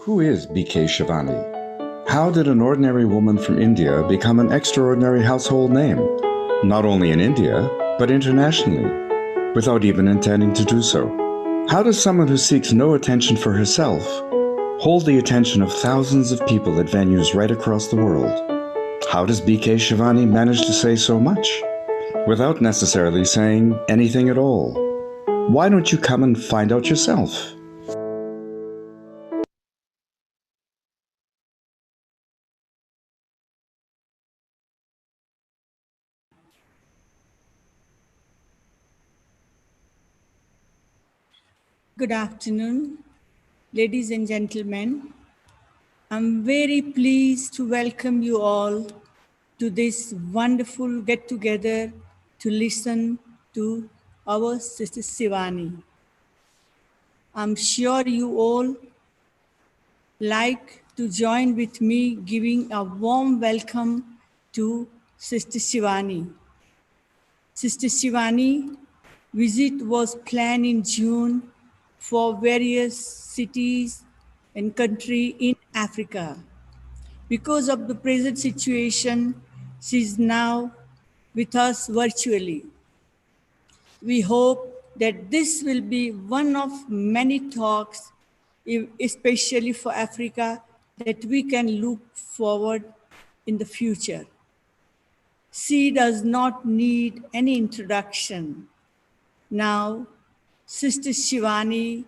Who is BK Shivani? How did an ordinary woman from India become an extraordinary household name? Not only in India, but internationally, without even intending to do so. How does someone who seeks no attention for herself hold the attention of thousands of people at venues right across the world? How does BK Shivani manage to say so much without necessarily saying anything at all? Why don't you come and find out yourself? Good afternoon, ladies and gentlemen. I'm very pleased to welcome you all to this wonderful get together to listen to our Sister Sivani. I'm sure you all like to join with me giving a warm welcome to Sister Shivani. Sister Shivani visit was planned in June for various cities and country in Africa. Because of the present situation, she is now with us virtually. We hope that this will be one of many talks, especially for Africa, that we can look forward in the future. She does not need any introduction. Now, Sister Shivani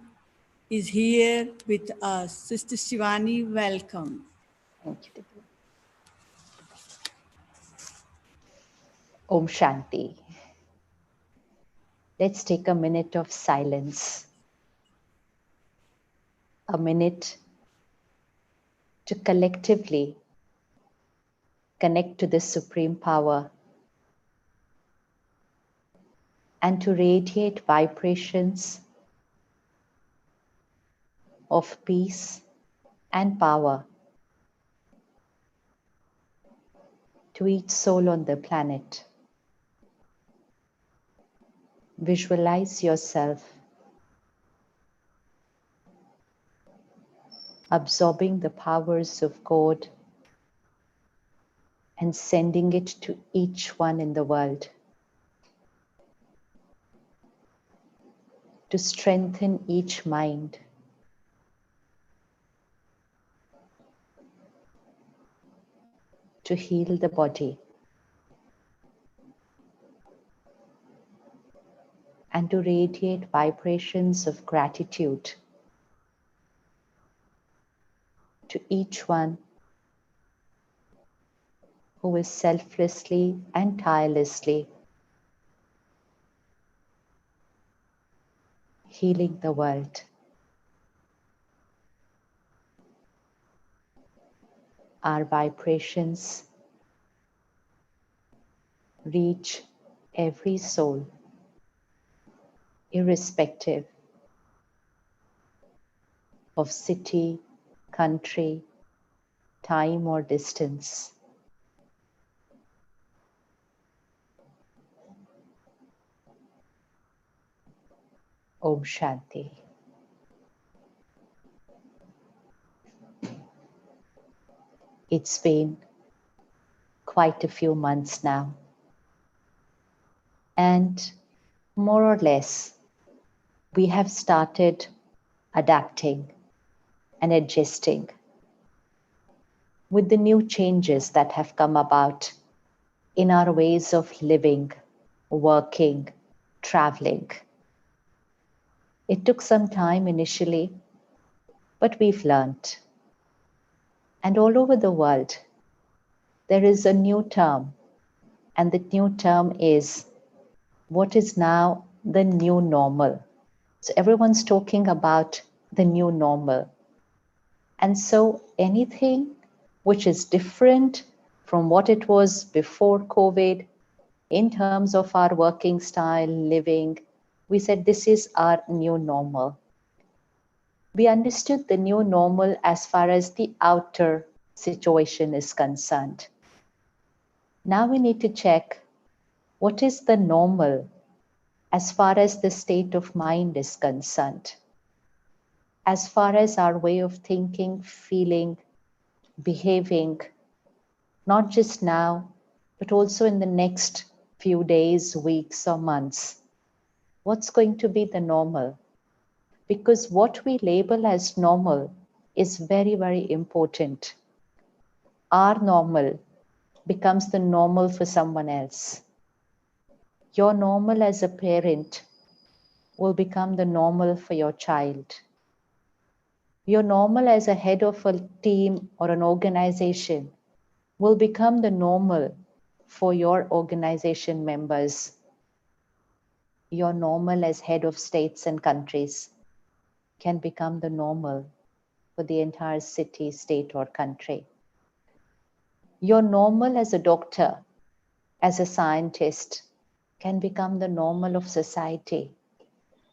is here with us. Sister Shivani, welcome. Thank you, Devi. Om Shanti. Let's take a minute of silence. A minute to collectively connect to the Supreme Power and to radiate vibrations of peace and power to each soul on the planet. Visualize yourself absorbing the powers of God and sending it to each one in the world to strengthen each mind, to heal the body, and to radiate vibrations of gratitude to each one who is selflessly and tirelessly healing the world. Our vibrations reach every soul, irrespective of city, country, time, or distance. Om Shanti. It's been quite a few months now, and more or less, we have started adapting and adjusting with the new changes that have come about in our ways of living, working, traveling. It took some time initially, but we've learned. And all over the world, there is a new term, and the new term is what is now the new normal. So everyone's talking about the new normal. And so anything which is different from what it was before COVID in terms of our working style, living, we said this is our new normal. We understood the new normal as far as the outer situation is concerned. Now we need to check what is the normal as far as the state of mind is concerned. as far as our way of thinking, feeling, behaving, not just now, but also in the next few days, weeks, or months. What's going to be the normal? Because what we label as normal is very, very important. Our normal becomes the normal for someone else. Your normal as a parent will become the normal for your child. Your normal as a head of a team or an organization will become the normal for your organization members. Your normal as head of states and countries can become the normal for the entire city, state, or country. Your normal as a doctor, as a scientist, can become the normal of society.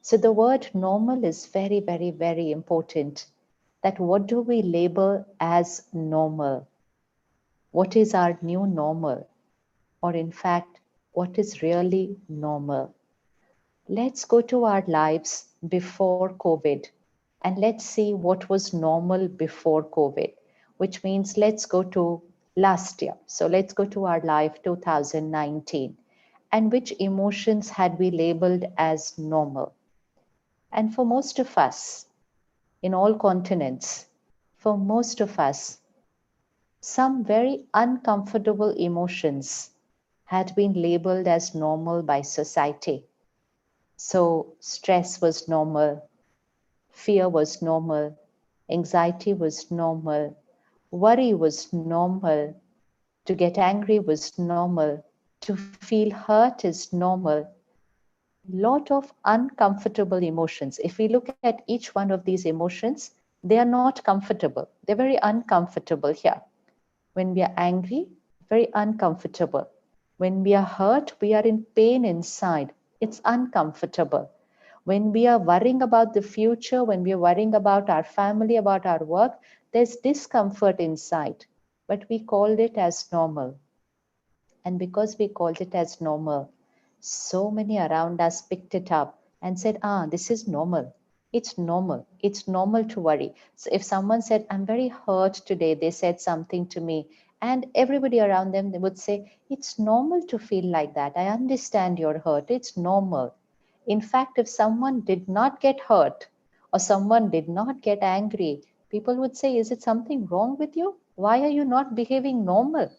So the word normal is very, very, very important. That what do we label as normal? What is our new normal? Or in fact, what is really normal? Let's go to our lives before COVID and let's see what was normal before COVID, which means let's go to last year. So let's go to our life 2019 and which emotions had we labeled as normal. And for most of us, in all continents, for most of us, some very uncomfortable emotions had been labeled as normal by society. So stress was normal, fear was normal, anxiety was normal, worry was normal, to get angry was normal, to feel hurt is normal. Lot of uncomfortable emotions. If we look at each one of these emotions, they are not comfortable. They're very uncomfortable here. When we are angry, very uncomfortable. When we are hurt, we are in pain inside. It's uncomfortable. When we are worrying about the future, when we are worrying about our family, about our work, there's discomfort inside. But we called it as normal. And because we called it as normal, so many around us picked it up and said, this is normal. It's normal. It's normal to worry. So if someone said, I'm very hurt today, they said something to me, and everybody around them, they would say, it's normal to feel like that. I understand you're hurt. It's normal. In fact, if someone did not get hurt or someone did not get angry, people would say, is it something wrong with you? Why are you not behaving normal?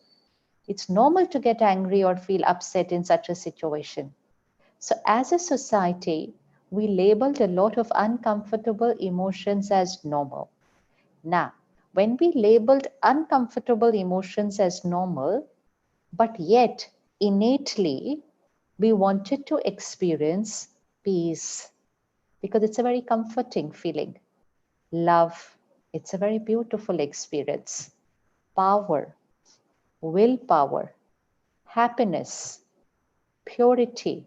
It's normal to get angry or feel upset in such a situation. So as a society, we labeled a lot of uncomfortable emotions as normal. Now, when we labeled uncomfortable emotions as normal, but yet innately we wanted to experience peace because it's a very comforting feeling. Love, it's a very beautiful experience. Power, willpower, happiness, purity.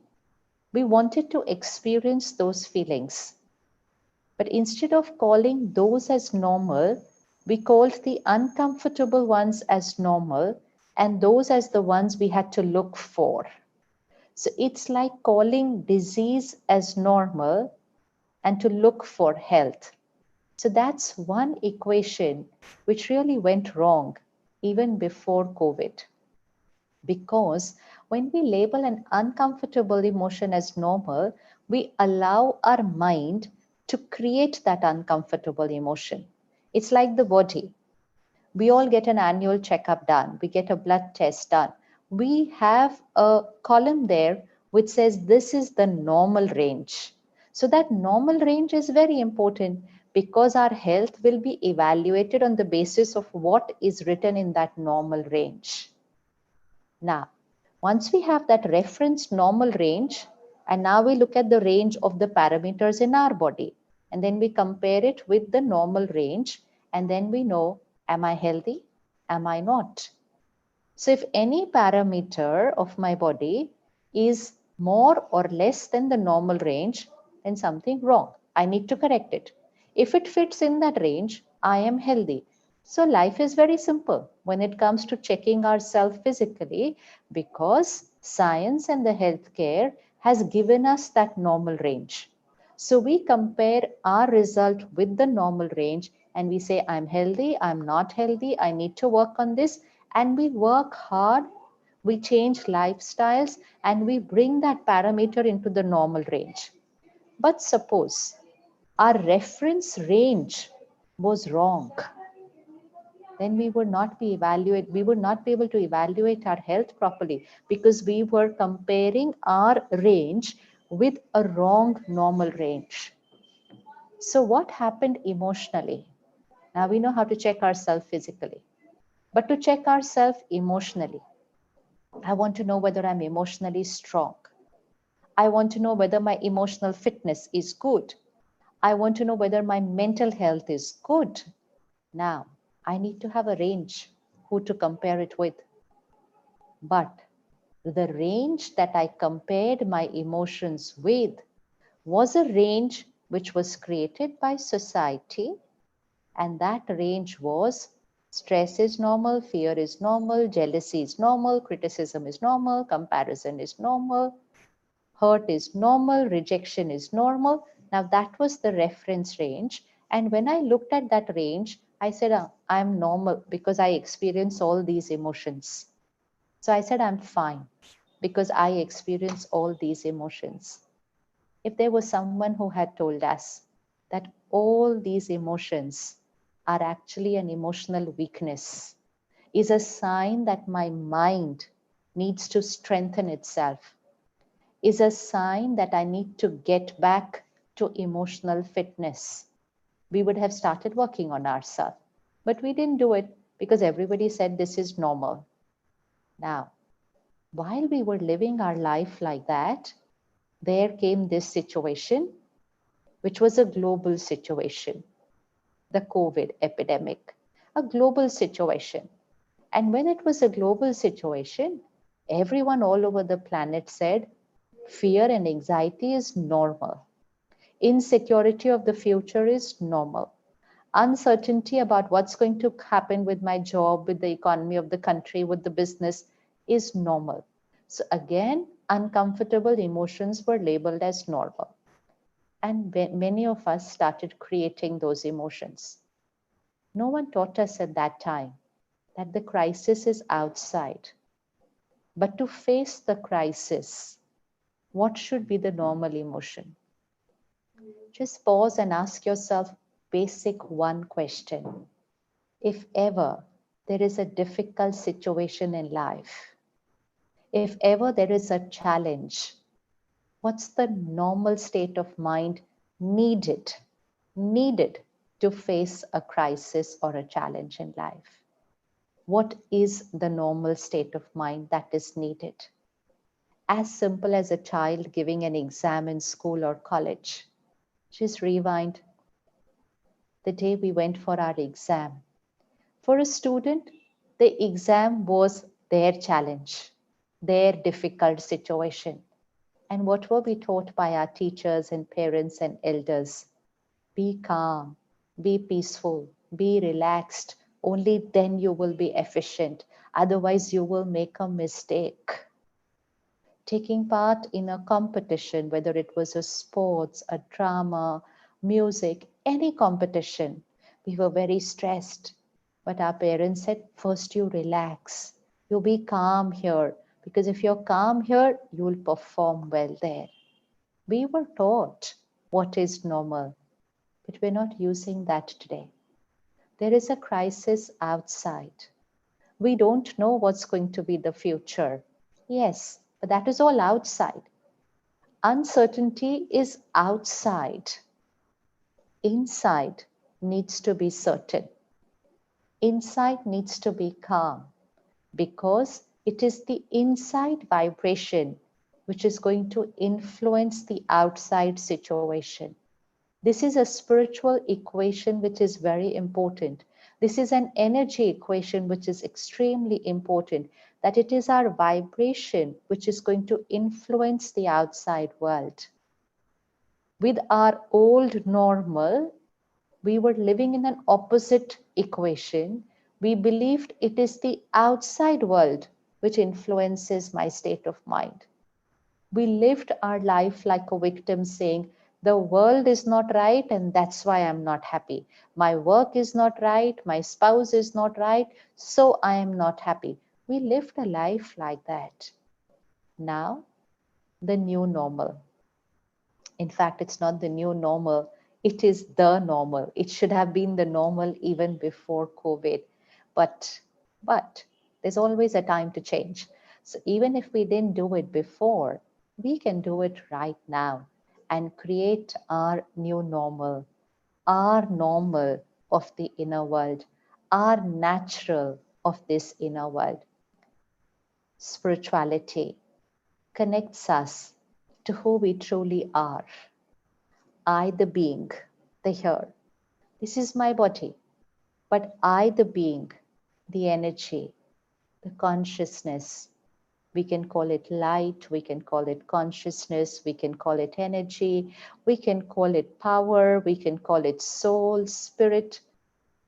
We wanted to experience those feelings. But instead of calling those as normal, we called the uncomfortable ones as normal and those as the ones we had to look for. So it's like calling disease as normal and to look for health. So that's one equation which really went wrong even before COVID. Because when we label an uncomfortable emotion as normal, we allow our mind to create that uncomfortable emotion. It's like the body. We all get an annual checkup done. We get a blood test done. We have a column there which says this is the normal range. So that normal range is very important because our health will be evaluated on the basis of what is written in that normal range. Now, once we have that reference normal range, and now we look at the range of the parameters in our body, and then we compare it with the normal range, and then we know, am I healthy? Am I not? So if any parameter of my body is more or less than the normal range, then something wrong. I need to correct it. If it fits in that range, I am healthy. So life is very simple when it comes to checking ourselves physically because science and the healthcare has given us that normal range. So we compare our result with the normal range and we say, I'm healthy, I'm not healthy, I need to work on this. And we work hard, we change lifestyles, and we bring that parameter into the normal range. But suppose our reference range was wrong, then we would not be able to evaluate our health properly, because we were comparing our range with a wrong normal range. So what happened emotionally? Now we know how to check ourselves physically, but to check ourselves emotionally, I want to know whether I'm emotionally strong. I want to know whether my emotional fitness is good. I want to know whether my mental health is good. Now, I need to have a range who to compare it with. But the range that I compared my emotions with was a range which was created by society, and that range was stress is normal, fear is normal, jealousy is normal, criticism is normal, comparison is normal, hurt is normal, rejection is normal. Now that was the reference range. And when I looked at that range, I said, I'm normal because I experience all these emotions. So I said, I'm fine because I experience all these emotions. If there was someone who had told us that all these emotions are actually an emotional weakness, is a sign that my mind needs to strengthen itself, is a sign that I need to get back to emotional fitness, we would have started working on ourselves. But we didn't do it because everybody said this is normal. Now, while we were living our life like that, there came this situation, which was a global situation, the COVID epidemic, a global situation. And when it was a global situation, everyone all over the planet said fear and anxiety is normal. Insecurity of the future is normal. Uncertainty about what's going to happen with my job, with the economy of the country, with the business is normal. So again, uncomfortable emotions were labeled as normal. And many of us started creating those emotions. No one taught us at that time that the crisis is outside. But to face the crisis, what should be the normal emotion? Just pause and ask yourself basic one question. If ever there is a difficult situation in life, if ever there is a challenge, what's the normal state of mind needed to face a crisis or a challenge in life? What is the normal state of mind that is needed? As simple as a child giving an exam in school or college. Just rewind the day we went for our exam. For a student, the exam was their challenge, their difficult situation. And what were we taught by our teachers and parents and elders? Be calm, be peaceful, be relaxed. Only then you will be efficient. Otherwise, you will make a mistake. Taking part in a competition, whether it was a sports, a drama, music, any competition, we were very stressed. But our parents said, first you relax, you be calm here, because if you're calm here, you will perform well there. We were taught what is normal, but we're not using that today. There is a crisis outside. We don't know what's going to be the future. Yes, but that is all outside. Uncertainty is outside. Inside needs to be certain. Inside needs to be calm, because it is the inside vibration which is going to influence the outside situation. This is a spiritual equation which is very important. This is an energy equation which is extremely important, that it is our vibration which is going to influence the outside world. With our old normal, we were living in an opposite equation. We believed it is the outside world which influences my state of mind. We lived our life like a victim saying, The world is not right, and that's why I'm not happy. My work is not right, my spouse is not right, so I am not happy. We lived a life like that. Now, the new normal. In fact, it's not the new normal, it is the normal. It should have been the normal even before COVID. But, but there's always a time to change. So even if we didn't do it before, we can do it right now and create our new normal, our normal of the inner world, our natural of this inner world. Spirituality connects us to who we truly are. I, the being, the here. This is my body. But I, the being, the energy, the consciousness, we can call it light, we can call it consciousness, we can call it energy, we can call it power, we can call it soul, spirit.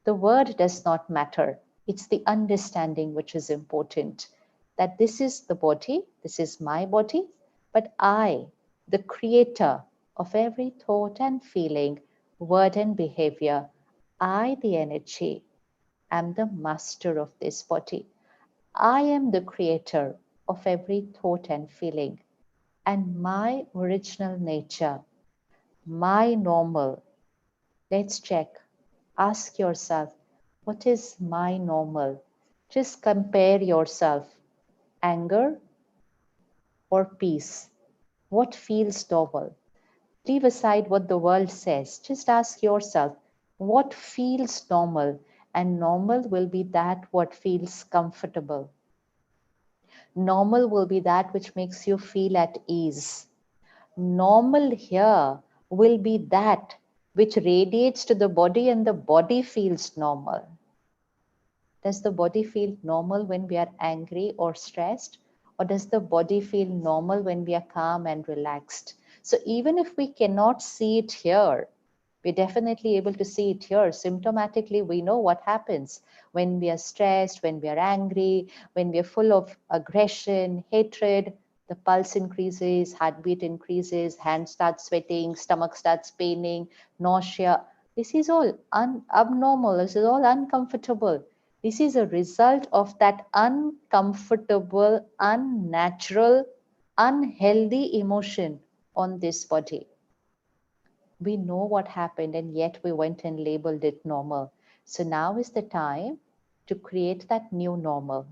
The word does not matter. It's the understanding which is important. That this is the body, this is my body, but I, the creator of every thought and feeling, word and behavior, I, the energy, am the master of this body. I am the creator of every thought and feeling. And my original nature, my normal, let's check. Ask yourself, what is my normal? Just compare yourself. Anger or peace? What feels normal? Leave aside what the world says. Just ask yourself, what feels normal? And normal will be that what feels comfortable. Normal will be that which makes you feel at ease. Normal here will be that which radiates to the body and the body feels normal. Does the body feel normal when we are angry or stressed? Or does the body feel normal when we are calm and relaxed? So even if we cannot see it here, we're definitely able to see it here. Symptomatically, we know what happens when we are stressed, when we are angry, when we are full of aggression, hatred. The pulse increases, heartbeat increases, hand starts sweating, stomach starts paining, nausea. This is all abnormal. This is all uncomfortable. This is a result of that uncomfortable, unnatural, unhealthy emotion on this body. We know what happened and yet we went and labeled it normal. So now is the time to create that new normal,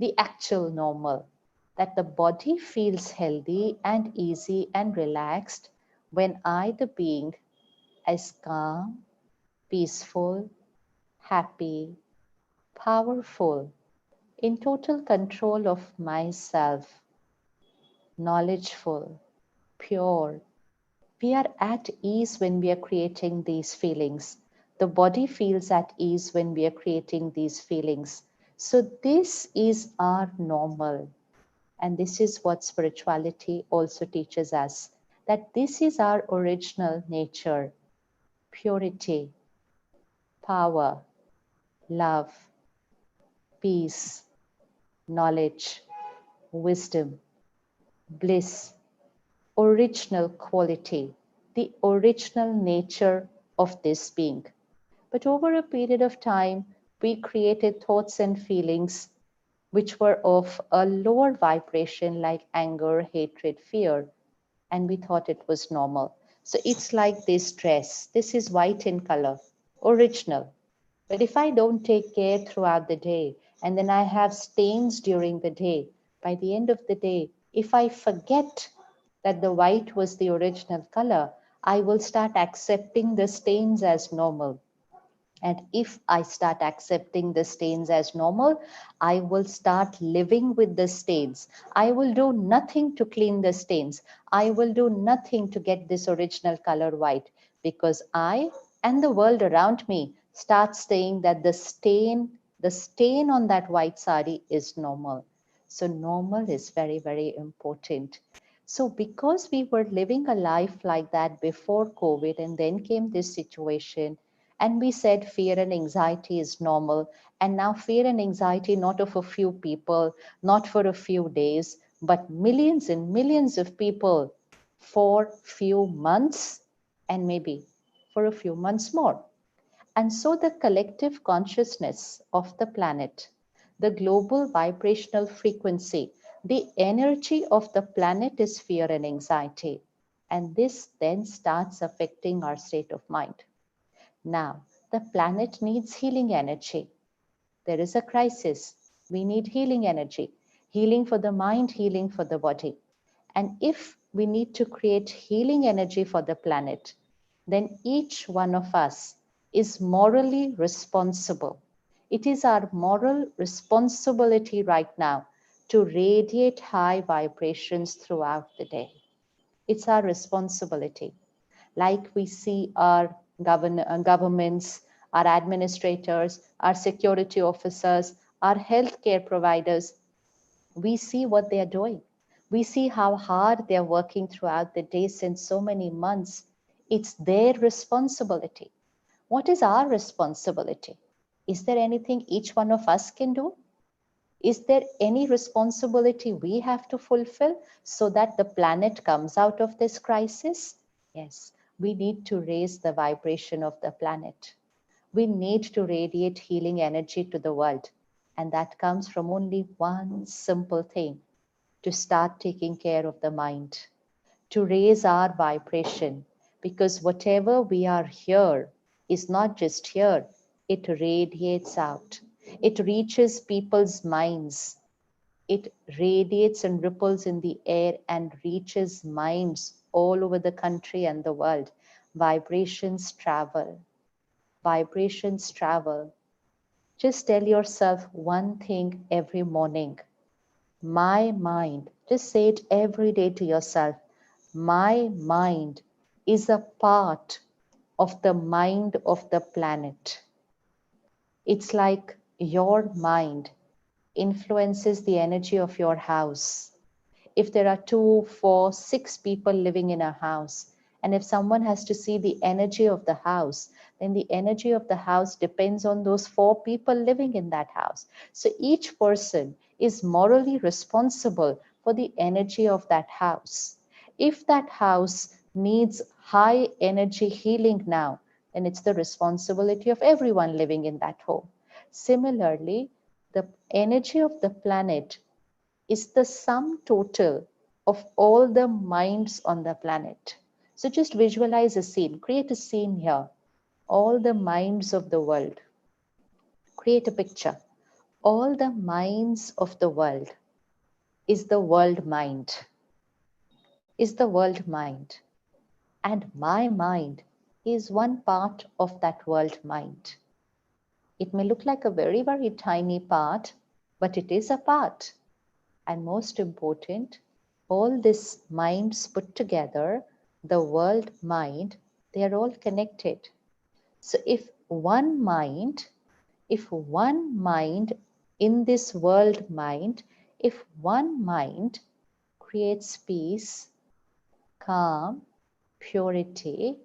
the actual normal, that the body feels healthy and easy and relaxed when I, the being, is calm, peaceful, happy, powerful, in total control of myself, knowledgeful, pure. We are at ease when we are creating these feelings. The body feels at ease when we are creating these feelings. So, this is our normal. And this is what spirituality also teaches us, that this is our original nature: purity, power, love, peace, knowledge, wisdom, bliss, original quality, the original nature of this being. But over a period of time, we created thoughts and feelings which were of a lower vibration, like anger, hatred, fear, and we thought it was normal. So it's like this dress. This is white in color, original. But if I don't take care throughout the day and then I have stains during the day, by the end of the day, if I forget that the white was the original color, I will start accepting the stains as normal. And if I start accepting the stains as normal, I will start living with the stains. I will do nothing to clean the stains. I will do nothing to get this original color white, because I and the world around me start saying that the stain on that white sari is normal. So normal is very, very important. So because we were living a life like that before COVID, and then came this situation, and we said fear and anxiety is normal. And now fear and anxiety, not of a few people, not for a few days, but millions and millions of people for few months, and maybe for a few months more. And so the collective consciousness of the planet, the global vibrational frequency, the energy of the planet is fear and anxiety. And this then starts affecting our state of mind. Now, the planet needs healing energy. There is a crisis. We need healing energy, healing for the mind, healing for the body. And if we need to create healing energy for the planet, then each one of us is morally responsible. It is our moral responsibility right now to radiate high vibrations throughout the day. It's our responsibility. Like we see our governments, our administrators, our security officers, our healthcare providers, we see what they are doing. We see how hard they are working throughout the day since so many months. It's their responsibility. What is our responsibility? Is there anything each one of us can do? Is there any responsibility we have to fulfill so that the planet comes out of this crisis? Yes, we need to raise the vibration of the planet. We need to radiate healing energy to the world. And that comes from only one simple thing: to start taking care of the mind, to raise our vibration. Because whatever we are here is not just here, it radiates out. It reaches people's minds. It radiates and ripples in the air and reaches minds all over the country and the world. Vibrations travel. Vibrations travel. Just tell yourself one thing every morning. My mind, just say it every day to yourself. My mind is a part of the mind of the planet. It's like your mind influences the energy of your house. If there are 2, 4, 6 people living in a house, and if someone has to see the energy of the house, then the energy of the house depends on those 4 people living in that house. So each person is morally responsible for the energy of that house. If that house needs high energy healing now, then it's the responsibility of everyone living in that home. Similarly, the energy of the planet is the sum total of all the minds on the planet. So just visualize a scene, create a scene here. All the minds of the world. Create a picture. All the minds of the world is the world mind, is the world mind. And my mind is one part of that world mind. It may look like a very, very tiny part, but it is a part. And most important, all these minds put together, the world mind, they are all connected. So if one mind in this world mind, if one mind creates peace, calm, purity,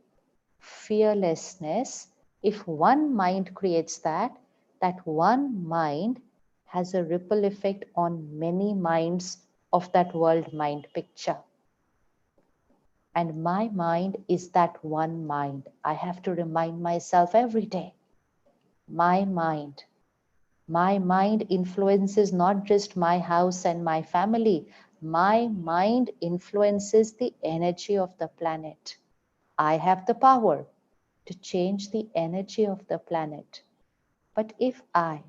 fearlessness, if one mind creates that, that one mind has a ripple effect on many minds of that world mind picture. And my mind is that one mind. I have to remind myself every day. My mind. My mind influences not just my house and my family. My mind influences the energy of the planet. I have the power to change the energy of the planet. But if I,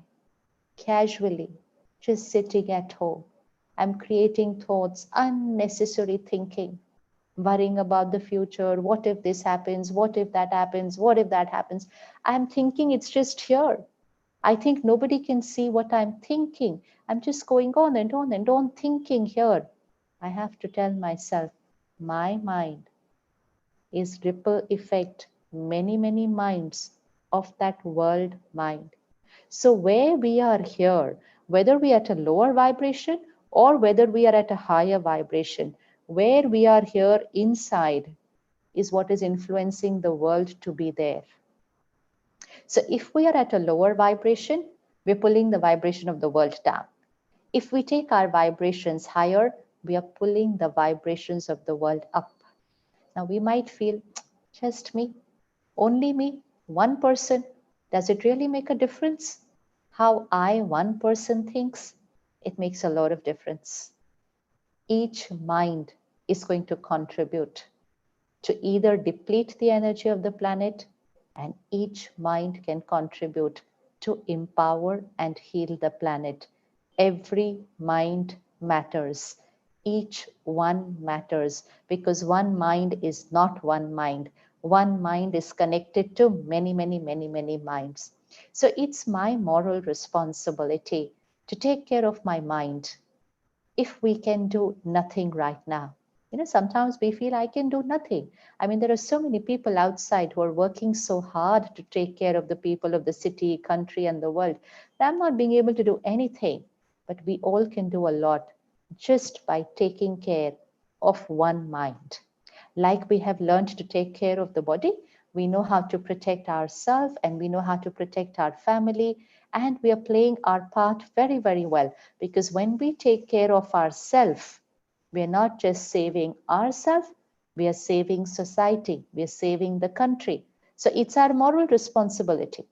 casually, just sitting at home, I'm creating thoughts, unnecessary thinking, worrying about the future, what if this happens, what if that happens, what if that happens, I'm thinking it's just here. I think nobody can see what I'm thinking. I'm just going on and on and on thinking here. I have to tell myself, my mind is ripple effect many, many minds of that world mind. So where we are here, whether we are at a lower vibration or whether we are at a higher vibration, where we are here inside is what is influencing the world to be there. So if we are at a lower vibration, we're pulling the vibration of the world down. If we take our vibrations higher, we are pulling the vibrations of the world up. Now we might feel, Just me, only me, one person. Does it really make a difference? How I, one person, thinks? It makes a lot of difference. Each mind is going to contribute to either deplete the energy of the planet, and each mind can contribute to empower and heal the planet. Every mind matters. Each one matters because one mind is not one mind. One mind is connected to many, many, many, many minds. So it's my moral responsibility to take care of my mind if we can do nothing right now. Sometimes we feel I can do nothing. I mean, there are so many people outside who are working so hard to take care of the people of the city, country, and the world. I'm not being able to do anything, but we all can do a lot just by taking care of one mind. Like we have learned to take care of the body, we know how to protect ourselves and we know how to protect our family, and we are playing our part very, very well, because when we take care of ourselves, we are not just saving ourselves, we are saving society, we are saving the country. So it's our moral responsibility.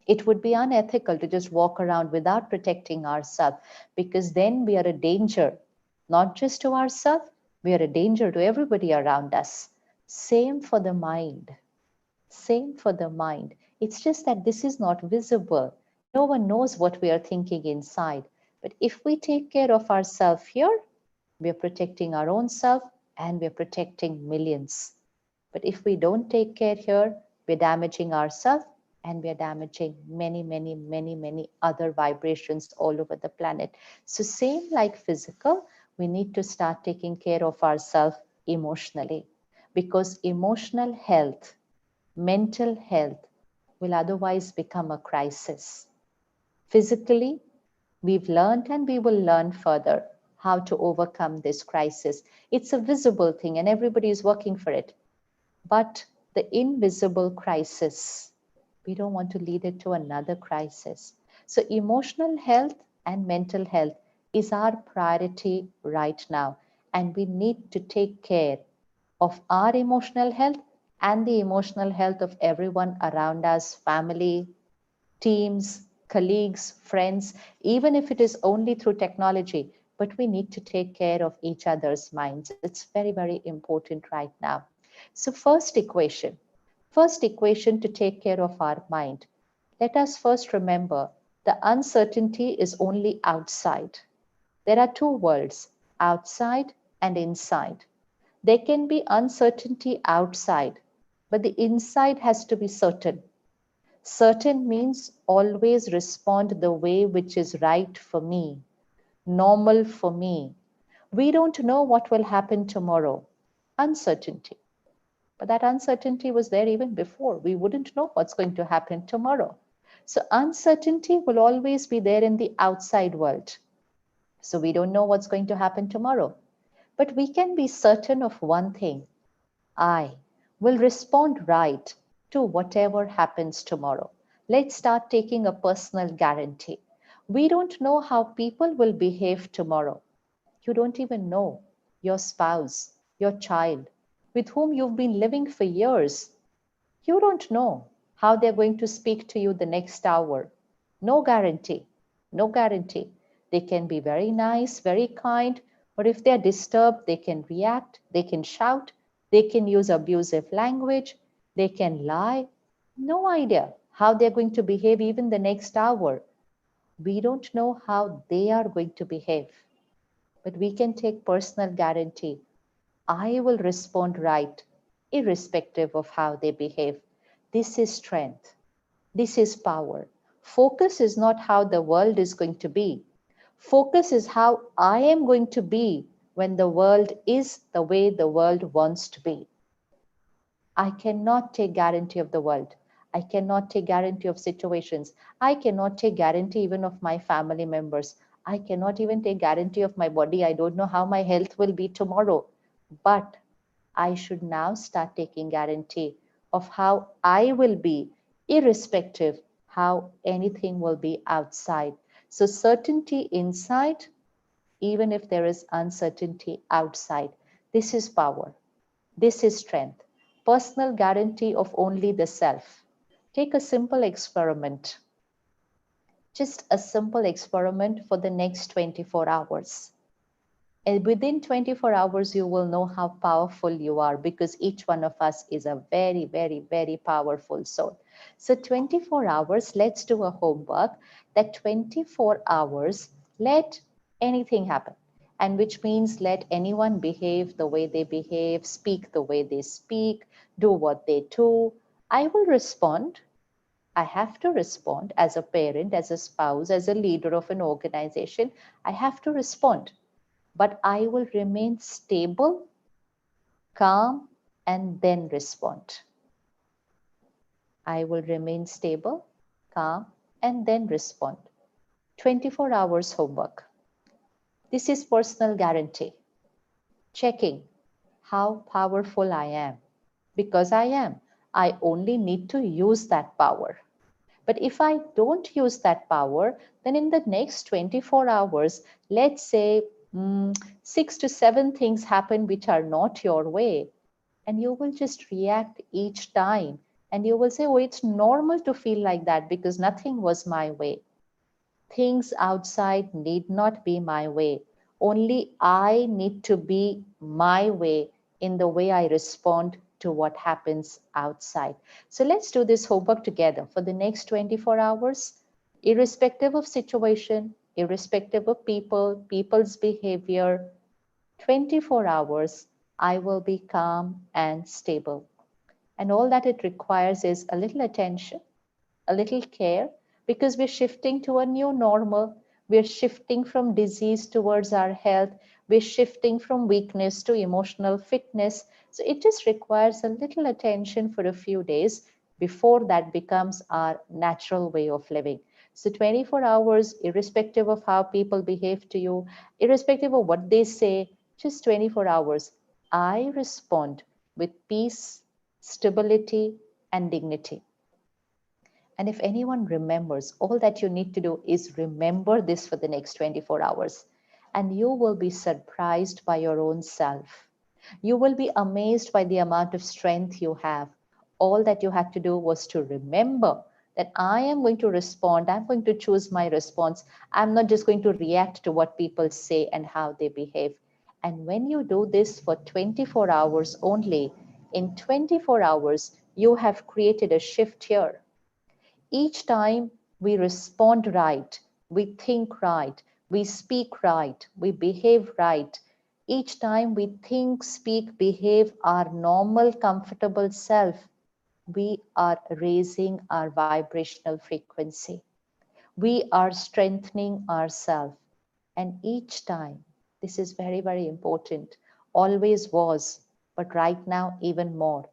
It would be unethical to just walk around without protecting ourselves, because then we are a danger, not just to ourselves, we are a danger to everybody around us. Same for the mind. Same for the mind. It's just that this is not visible. No one knows what we are thinking inside. But if we take care of ourselves here, we are protecting our own self and we are protecting millions. But if we don't take care here, we're damaging ourselves and we're damaging many, many, many, many other vibrations all over the planet. So, same like physical, we need to start taking care of ourselves emotionally, because emotional health, mental health will otherwise become a crisis. Physically, we've learned and we will learn further how to overcome this crisis. It's a visible thing and everybody is working for it. But the invisible crisis, we don't want to lead it to another crisis. So, emotional health and mental health is our priority right now. And we need to take care of our emotional health and the emotional health of everyone around us, family, teams, colleagues, friends, even if it is only through technology. But we need to take care of each other's minds. It's very, very important right now. So, first equation to take care of our mind. Let us first remember the uncertainty is only outside. There are two worlds, outside and inside. There can be uncertainty outside, but the inside has to be certain. Certain means always respond the way which is right for me, normal for me. We don't know what will happen tomorrow. Uncertainty. But that uncertainty was there even before. We wouldn't know what's going to happen tomorrow. So uncertainty will always be there in the outside world. So we don't know what's going to happen tomorrow. But we can be certain of one thing. I will respond right to whatever happens tomorrow. Let's start taking a personal guarantee. We don't know how people will behave tomorrow. You don't even know your spouse, your child, with whom you've been living for years. You don't know how they're going to speak to you the next hour. No guarantee. No guarantee. They can be very nice, very kind, or if they're disturbed, they can react, they can shout, they can use abusive language, they can lie. No idea how they're going to behave even the next hour. We don't know how they are going to behave, but we can take personal guarantee. I will respond right, irrespective of how they behave. This is strength. This is power. Focus is not how the world is going to be. Focus is how I am going to be when the world is the way the world wants to be. I cannot take guarantee of the world. I cannot take guarantee of situations. I cannot take guarantee even of my family members. I cannot even take guarantee of my body. I don't know how my health will be tomorrow. But I should now start taking guarantee of how I will be, irrespective how anything will be outside. So certainty inside, even if there is uncertainty outside. This is power. This is strength. personal guarantee of only the self. Take a simple experiment, just a simple experiment for the next 24 hours. And within 24 hours, you will know how powerful you are, because each one of us is a very, very, very powerful soul. So 24 hours, let's do a homework that 24 hours, let anything happen. And which means let anyone behave the way they behave, speak the way they speak, do what they do. I will respond. I have to respond as a parent, as a spouse, as a leader of an organization. I have to respond, but I will remain stable, calm, and then respond. I will remain stable, calm, and then respond. 24 hours homework. This is personal guarantee. Checking how powerful I am. Because I am. I only need to use that power. But if I don't use that power, then in the next 24 hours, let's say 6 to 7 things happen which are not your way. And you will just react each time. And you will say, oh, it's normal to feel like that because nothing was my way. Things outside need not be my way. Only I need to be my way in the way I respond to what happens outside. So let's do this homework together for the next 24 hours, irrespective of situation, irrespective of people, people's behavior. 24 hours, I will be calm and stable. And all that it requires is a little attention, a little care, because we're shifting to a new normal. We're shifting from disease towards our health. We're shifting from weakness to emotional fitness. So it just requires a little attention for a few days before that becomes our natural way of living. So 24 hours, irrespective of how people behave to you, irrespective of what they say, just 24 hours, I respond with peace, stability, and dignity. And if anyone remembers, all that you need to do is remember this for the next 24 hours. And you will be surprised by your own self. You will be amazed by the amount of strength you have. All that you had to do was to remember that I am going to respond. I'm going to choose my response. I'm not just going to react to what people say and how they behave. And when you do this for 24 hours only, in 24 hours, you have created a shift here. Each time we respond right, we think right, we speak right, we behave right. Each time we think, speak, behave our normal, comfortable self, we are raising our vibrational frequency. We are strengthening ourselves. And each time, this is very, very important, always was, but right now even more.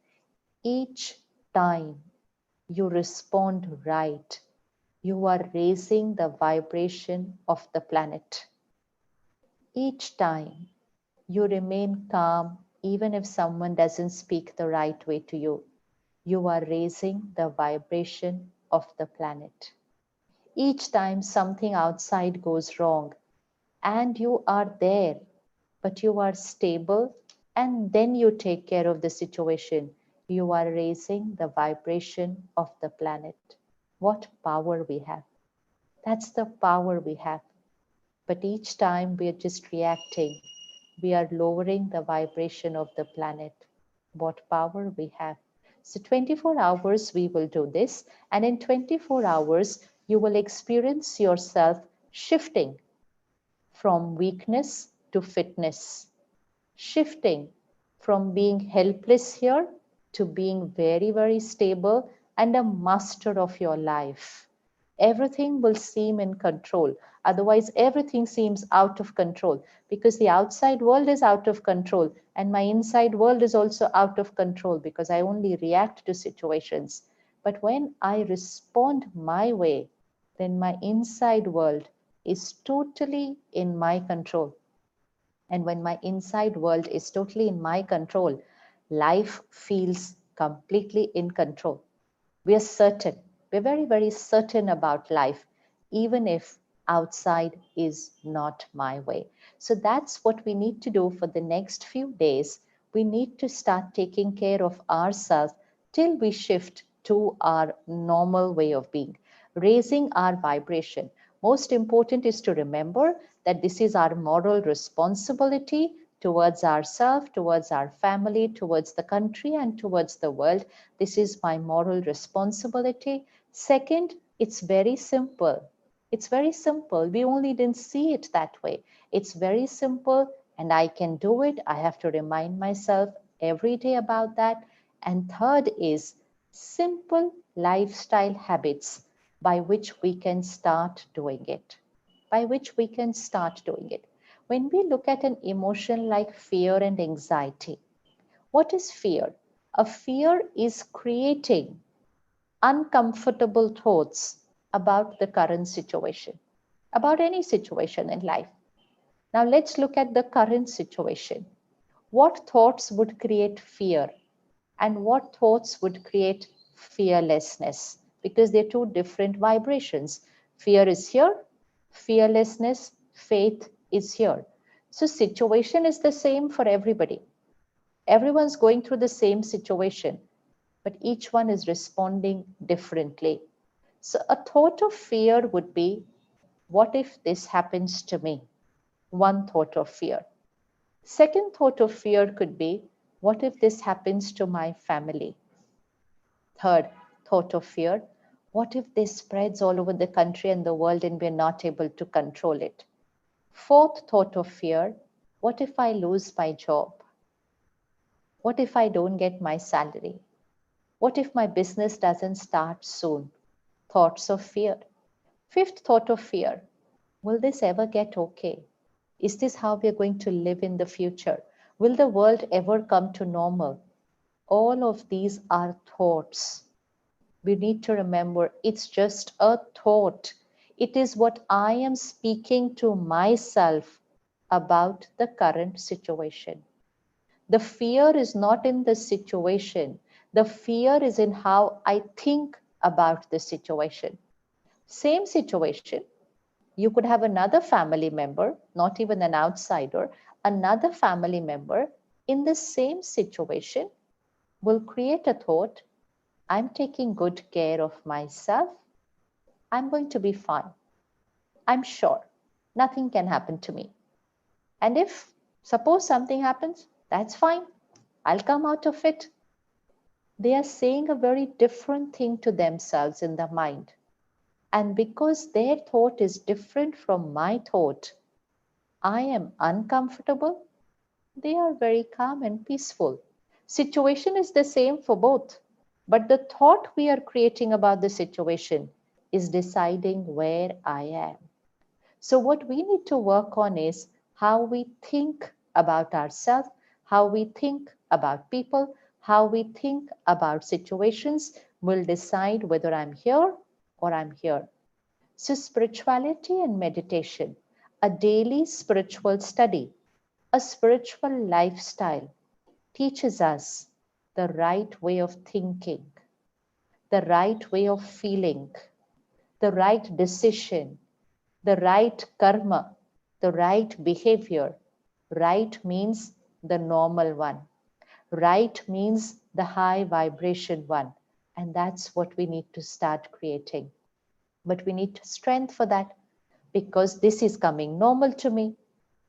Each time you respond right, you are raising the vibration of the planet. Each time you remain calm, even if someone doesn't speak the right way to you, you are raising the vibration of the planet. Each time something outside goes wrong and you are there, but you are stable and then you take care of the situation, you are raising the vibration of the planet. What power we have! That's the power we have. But each time we are just reacting, we are lowering the vibration of the planet. What power we have. So 24 hours we will do this, and in 24 hours you will experience yourself shifting from weakness to fitness, shifting from being helpless here to being very, very stable and a master of your life. Everything will seem in control. Otherwise, everything seems out of control because the outside world is out of control and my inside world is also out of control because I only react to situations. But when I respond my way, then my inside world is totally in my control. And when my inside world is totally in my control, life feels completely in control. We are certain, we're very, very certain about life, even if outside is not my way. So that's what we need to do for the next few days. We need to start taking care of ourselves till we shift to our normal way of being, raising our vibration. Most important is to remember that this is our moral responsibility towards ourselves, towards our family, towards the country, and towards the world. This is my moral responsibility. Second, it's very simple. It's very simple. We only didn't see it that way. It's very simple and I can do it. I have to remind myself every day about that. And third is simple lifestyle habits by which we can start doing it. By which we can start doing it. When we look at an emotion like fear and anxiety, what is fear? A fear is creating uncomfortable thoughts about the current situation, about any situation in life. Now let's look at the current situation. What thoughts would create fear and what thoughts would create fearlessness? Because they're two different vibrations. Fear is here, fearlessness, faith is here. So situation is the same for everybody. Everyone's going through the same situation, but each one is responding differently. So a thought of fear would be, what if this happens to me? One thought of fear. Second thought of fear could be, what if this happens to my family? Third thought of fear, what if this spreads all over the country and the world and we're not able to control it? Fourth thought of fear, what if I lose my job? What if I don't get my salary? What if my business doesn't start soon? Thoughts of fear. Fifth thought of fear, will this ever get okay? Is this how we're going to live in the future? Will the world ever come to normal? All of these are thoughts. We need to remember it's just a thought. It is what I am speaking to myself about the current situation. The fear is not in the situation. The fear is in how I think about the situation. Same situation. You could have another family member, not even an outsider, another family member in the same situation will create a thought, I'm taking good care of myself. I'm going to be fine. I'm sure nothing can happen to me. And if suppose something happens, that's fine. I'll come out of it. They are saying a very different thing to themselves in the mind. And because their thought is different from my thought, I am uncomfortable. They are very calm and peaceful. Situation is the same for both, but the thought we are creating about the situation is deciding where I am. So what we need to work on is how we think about ourselves, how we think about people, how we think about situations will decide whether I'm here or I'm here. So spirituality and meditation, a daily spiritual study, a spiritual lifestyle teaches us the right way of thinking, the right way of feeling, the right decision, the right karma, the right behavior. Right means the normal one. Right means the high vibration one. And that's what we need to start creating. But we need strength for that because this is coming normal to me.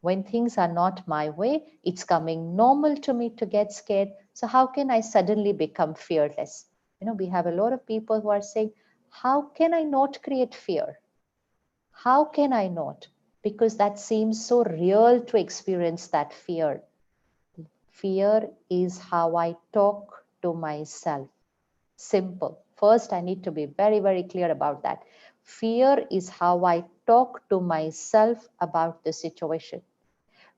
When things are not my way, it's coming normal to me to get scared. So how can I suddenly become fearless? We have a lot of people who are saying, how can I not create fear? How can I not? Because that seems so real to experience that fear. Fear is how I talk to myself. Simple. First, I need to be very, very clear about that. Fear is how I talk to myself about the situation.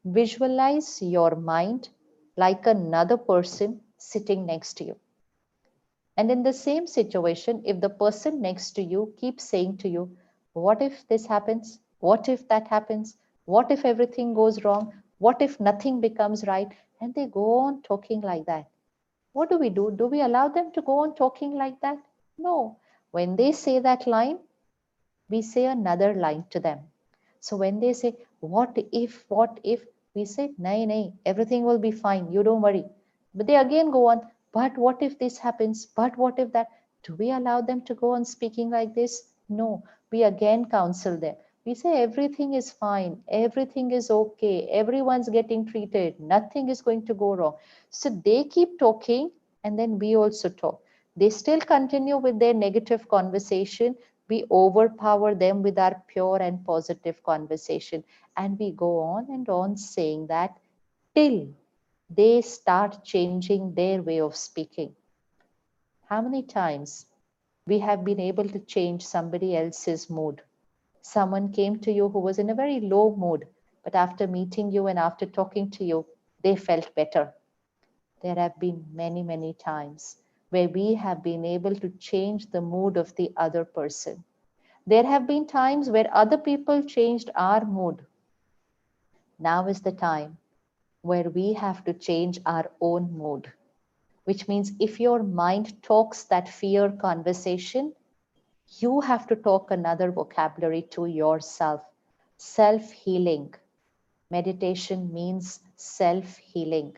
Visualize your mind like another person sitting next to you. And in the same situation, if the person next to you keeps saying to you, what if this happens? What if that happens? What if everything goes wrong? What if nothing becomes right? And they go on talking like that. What do we do? Do we allow them to go on talking like that? No. When they say that line, we say another line to them. So when they say, what if, we say, nay, nay, everything will be fine. You don't worry. But they again go on, but what if this happens? But what if that? Do we allow them to go on speaking like this? No, we again counsel them. We say everything is fine, everything is okay, everyone's getting treated, nothing is going to go wrong. So they keep talking, and then we also talk. They still continue with their negative conversation. We overpower them with our pure and positive conversation. And we go on and on saying that till they start changing their way of speaking. How many times we have been able to change somebody else's mood? Someone came to you who was in a very low mood, but after meeting you and after talking to you, they felt better. There have been many, many times where we have been able to change the mood of the other person. There have been times where other people changed our mood. Now is the time where we have to change our own mood, which means if your mind talks that fear conversation, you have to talk another vocabulary to yourself. Self healing. Meditation means self healing.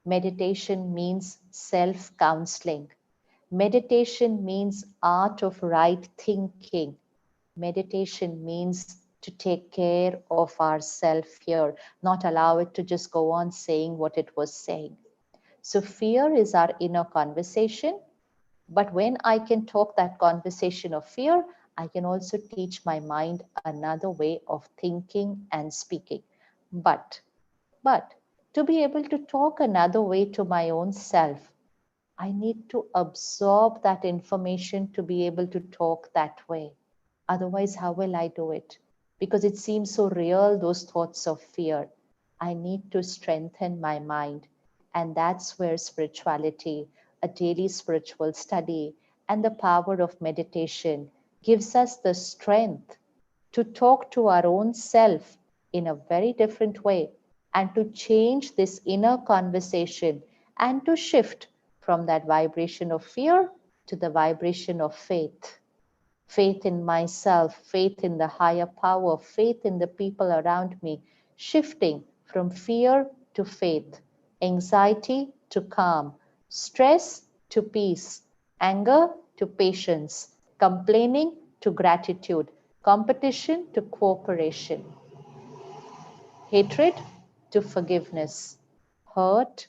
Meditation means self counseling. Meditation means art of right thinking. Meditation means to take care of ourself here, not allow it to just go on saying what it was saying. So fear is our inner conversation. But when I can talk that conversation of fear, I can also teach my mind another way of thinking and speaking. But, but to be able to talk another way to my own self, I need to absorb that information to be able to talk that way. Otherwise, how will I do it? Because it seems so real, those thoughts of fear. I need to strengthen my mind. And that's where spirituality, a daily spiritual study, and the power of meditation gives us the strength to talk to our own self in a very different way and to change this inner conversation and to shift from that vibration of fear to the vibration of faith. Faith in myself, faith in the higher power, faith in the people around me, shifting from fear to faith, anxiety to calm, stress to peace, anger to patience, complaining to gratitude, competition to cooperation, hatred to forgiveness, hurt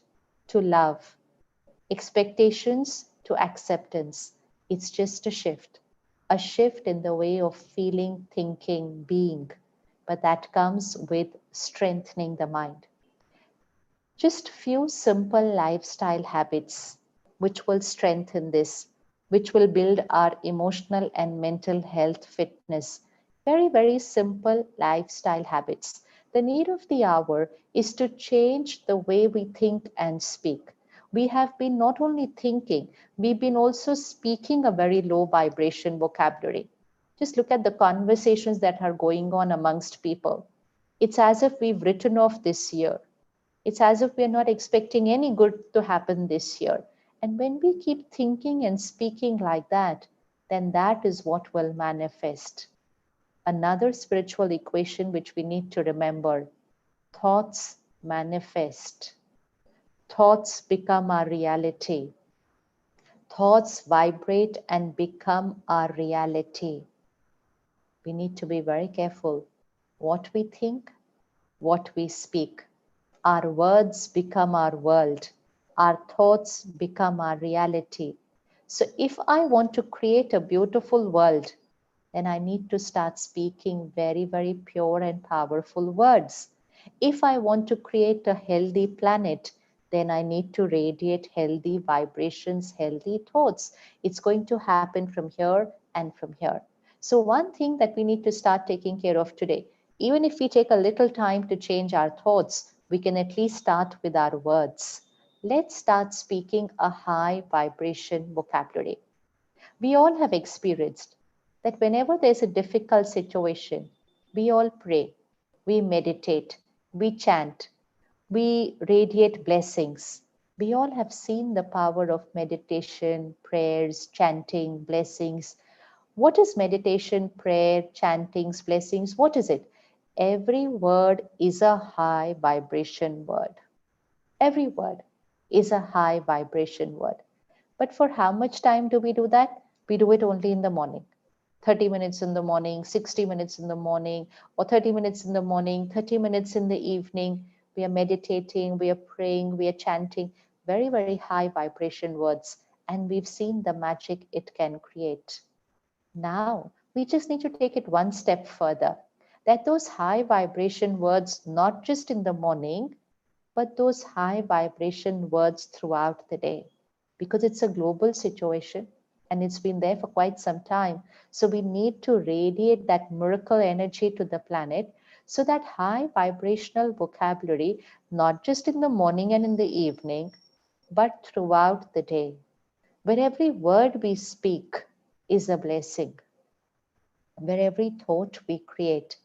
to love, expectations to acceptance. It's just a shift in the way of feeling, thinking, being. But that comes with strengthening the mind. Just few simple lifestyle habits which will strengthen this, which will build our emotional and mental health fitness. Very, very simple lifestyle habits. The need of the hour is to change the way we think and speak. We have been not only thinking, we've been also speaking a very low vibration vocabulary. Just look at the conversations that are going on amongst people. It's as if we've written off this year. It's as if we're not expecting any good to happen this year. And when we keep thinking and speaking like that, then that is what will manifest. Another spiritual equation which we need to remember: thoughts manifest, thoughts become our reality, thoughts vibrate and become our reality. We need to be very careful what we think, what we speak. Our words become our world. Our thoughts become our reality. So if I want to create a beautiful world, then I need to start speaking very, very pure and powerful words. If I want to create a healthy planet, then I need to radiate healthy vibrations, healthy thoughts. It's going to happen from here and from here. So one thing that we need to start taking care of today, even if we take a little time to change our thoughts, we can at least start with our words. Let's start speaking a high vibration vocabulary. We all have experienced that whenever there's a difficult situation, we all pray, we meditate, we chant, we radiate blessings. We all have seen the power of meditation, prayers, chanting, blessings. What is meditation, prayer, chantings, blessings? What is it? Every word is a high vibration word. Every word. is a high vibration word. But for how much time do we do that? We do it only in the morning. 30 minutes in the morning, 60 minutes in the morning, or 30 minutes in the morning, 30 minutes in the evening. We are meditating, we are praying, we are chanting very, very high vibration words. And we've seen the magic it can create. Now, we just need to take it one step further. That those high vibration words, not just in the morning, but those high vibration words throughout the day, because it's a global situation and it's been there for quite some time. So we need to radiate that miracle energy to the planet, so that high vibrational vocabulary, not just in the morning and in the evening, but throughout the day, where every word we speak is a blessing, where every thought we create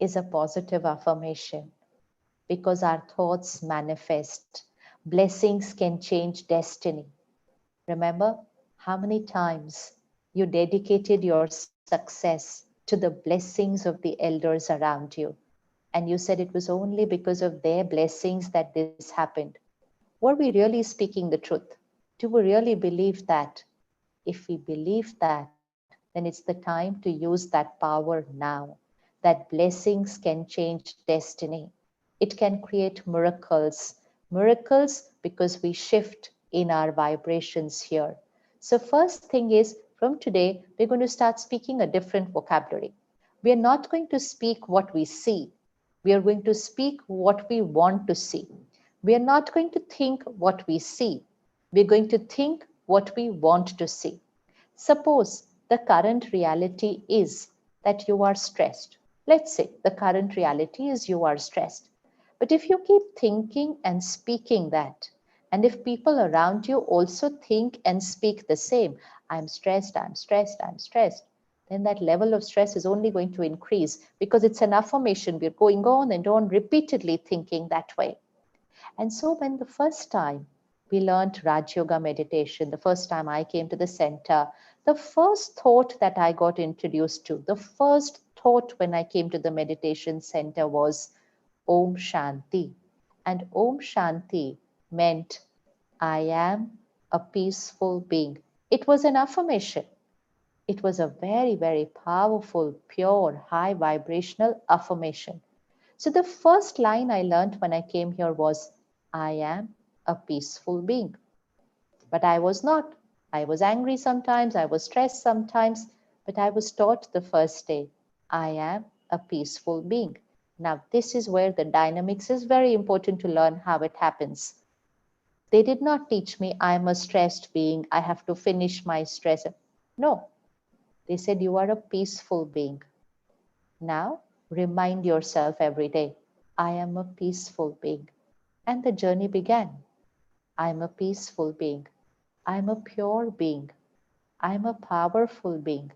is a positive affirmation, because our thoughts manifest. Blessings can change destiny. Remember how many times you dedicated your success to the blessings of the elders around you. And you said it was only because of their blessings that this happened. Were we really speaking the truth? Do we really believe that? If we believe that, then it's the time to use that power now. That blessings can change destiny. It can create miracles. Miracles because we shift in our vibrations here. So, first thing is, from today, we're going to start speaking a different vocabulary. We are not going to speak what we see. We are going to speak what we want to see. We are not going to think what we see. We're going to think what we want to see. Suppose the current reality is that you are stressed. Let's say the current reality is you are stressed. But if you keep thinking and speaking that, and if people around you also think and speak the same, I'm stressed, I'm stressed, I'm stressed, then that level of stress is only going to increase, because it's an affirmation. We're going on and on repeatedly thinking that way. And so when the first time we learned Raj Yoga meditation, the first time I came to the center, the first thought that I got introduced to, the first thought when I came to the meditation center was Om Shanti. And Om Shanti meant I am a peaceful being. It was an affirmation. It was a very, very powerful, pure, high vibrational affirmation. So the first line I learned when I came here was, I am a peaceful being. But I was not. I was angry sometimes, I was stressed sometimes, but I was taught the first day, I am a peaceful being. Now, this is where the dynamics is very important to learn how it happens. They did not teach me I am a stressed being, I have to finish my stress. No, they said you are a peaceful being. Now, remind yourself every day, I am a peaceful being. And the journey began. I am a peaceful being. I am a pure being. I am a powerful being.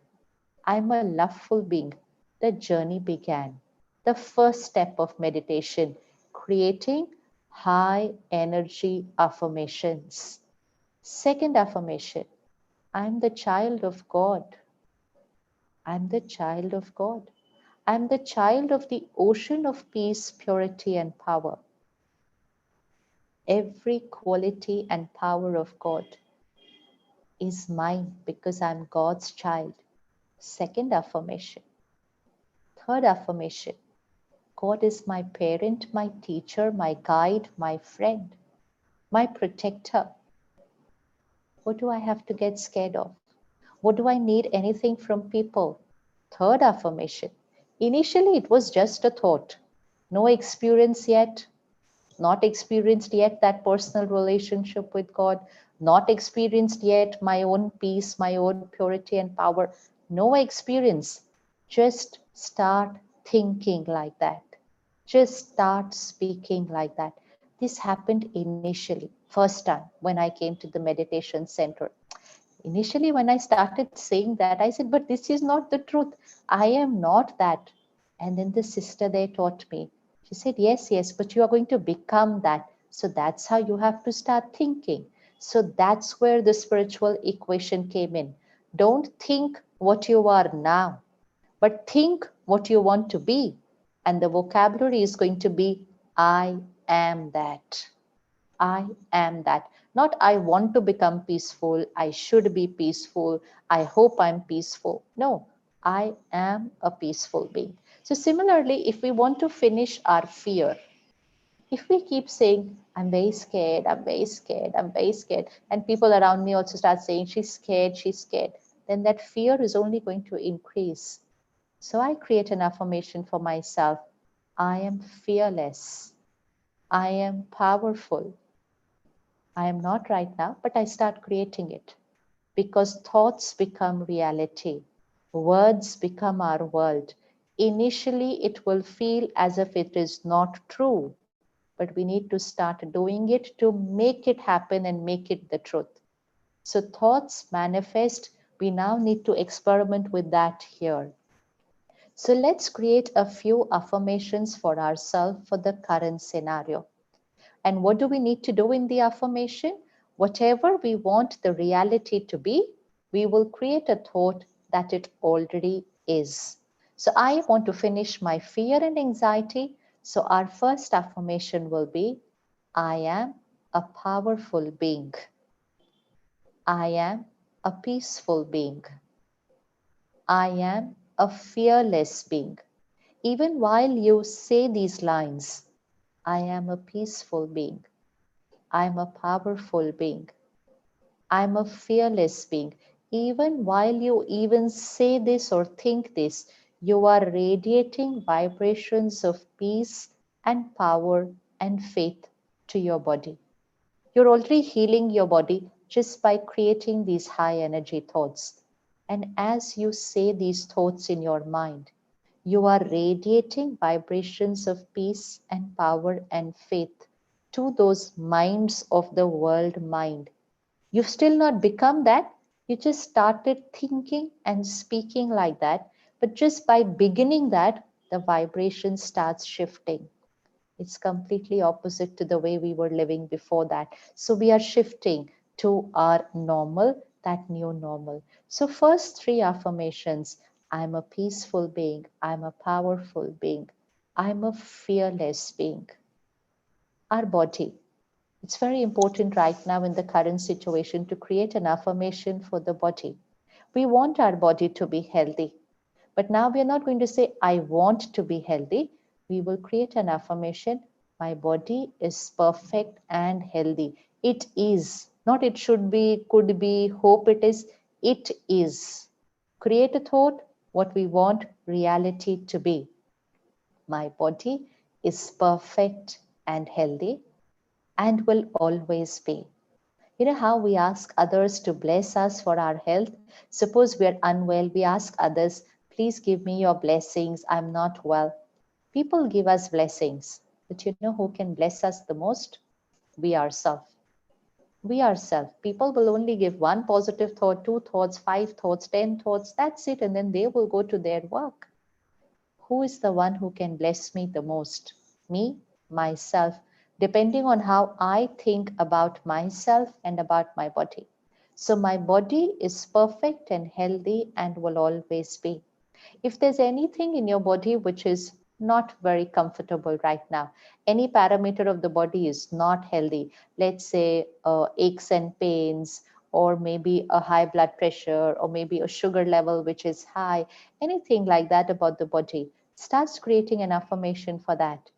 I am a loveful being. The journey began. The first step of meditation, creating high energy affirmations. Second affirmation, I am the child of God. I am the child of God. I am the child of the ocean of peace, purity, and power. Every quality and power of God is mine because I'm God's child. Second affirmation. Third affirmation. God is my parent, my teacher, my guide, my friend, my protector. What do I have to get scared of? What do I need anything from people? Third affirmation. Initially, it was just a thought. No experience yet, not experienced yet that personal relationship with God, not experienced yet my own peace, my own purity and power. No experience. Just start thinking like that. Just start speaking like that. This happened initially, first time when I came to the meditation center. Initially, when I started saying that, I said, but this is not the truth. I am not that. And then the sister there taught me. She said, yes, yes, but you are going to become that. So that's how you have to start thinking. So that's where the spiritual equation came in. Don't think what you are now, but think what you want to be. And the vocabulary is going to be, I am that. I am that. Not I want to become peaceful, I should be peaceful, I hope I'm peaceful. No, I am a peaceful being. So, similarly, if we want to finish our fear, if we keep saying, I'm very scared, I'm very scared, I'm very scared, and people around me also start saying, she's scared, then that fear is only going to increase. So I create an affirmation for myself. I am fearless. I am powerful. I am not right now, but I start creating it because thoughts become reality. Words become our world. Initially, it will feel as if it is not true, but we need to start doing it to make it happen and make it the truth. So, thoughts manifest. We now need to experiment with that here. So, let's create a few affirmations for ourselves for the current scenario. And what do we need to do in the affirmation? Whatever we want the reality to be, we will create a thought that it already is. So I want to finish my fear and anxiety. So our first affirmation will be I am a powerful being. I am a peaceful being. I am a fearless being. Even while you say these lines, I am a peaceful being. I'm a powerful being. I'm a fearless being. Even while you even say this or think this, you are radiating vibrations of peace and power and faith to your body. You're already healing your body just by creating these high energy thoughts. And as you say these thoughts in your mind, you are radiating vibrations of peace and power and faith to those minds of the world mind. You've still not become that. You just started thinking and speaking like that. But just by beginning that, the vibration starts shifting. It's completely opposite to the way we were living before that. So we are shifting to our normal, that new normal. So first three affirmations, I'm a peaceful being, I'm a powerful being, I'm a fearless being. Our body. It's very important right now in the current situation to create an affirmation for the body. We want our body to be healthy. But now we are not going to say, I want to be healthy. We will create an affirmation. My body is perfect and healthy. It is. Not it should be, could be, hope it is. It is. Create a thought, what we want reality to be. My body is perfect and healthy and will always be. You know how we ask others to bless us for our health? Suppose we're unwell, we ask others, please give me your blessings, I'm not well. People give us blessings, but you know who can bless us the most? We ourselves. We ourselves. People will only give one positive thought, two thoughts, five thoughts, 10 thoughts, that's it, and then they will go to their work. Who is the one who can bless me the most? Me, myself, depending on how I think about myself and about my body. So, my body is perfect and healthy and will always be. If there's anything in your body which is not very comfortable right now, any parameter of the body is not healthy, let's say aches and pains, or maybe a high blood pressure, or maybe a sugar level which is high, anything like that about the body, starts creating an affirmation for that,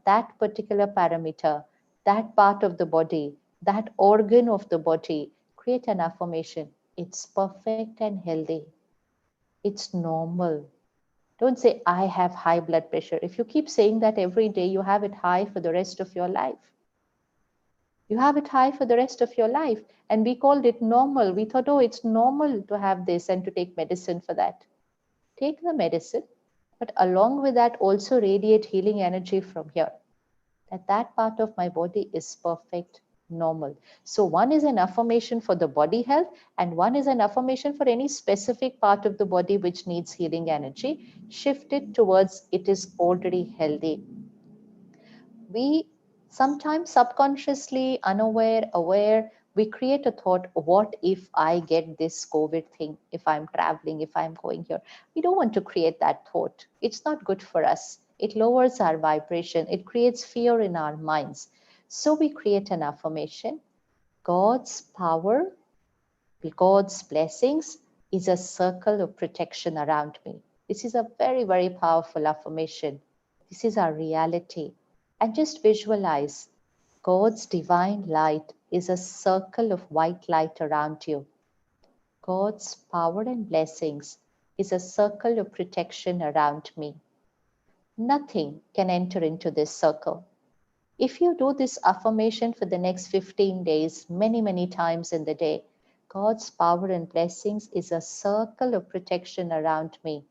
that particular parameter, that part of the body, that organ of the body, create an affirmation. It's perfect and healthy. It's normal. Don't say, I have high blood pressure. If you keep saying that every day, you have it high for the rest of your life. You have it high for the rest of your life. And we called it normal. We thought, oh, it's normal to have this and to take medicine for that. Take the medicine, but along with that, also radiate healing energy from here. That part of my body is perfect, normal. So one is an affirmation for the body health, and one is an affirmation for any specific part of the body which needs healing energy. Shift it towards it is already healthy. We sometimes subconsciously, unaware, aware, we create a thought, what if I get this COVID thing, if I'm traveling, if I'm going here? We don't want to create that thought. It's not good for us. It lowers our vibration. It creates fear in our minds. So we create an affirmation. God's power, God's blessings is a circle of protection around me. This is a very, very powerful affirmation. This is our reality. And just visualize God's divine light is a circle of white light around you. God's power and blessings is a circle of protection around me. Nothing can enter into this circle. If you do this affirmation for the next 15 days, many, many times in the day, God's power and blessings is a circle of protection around me.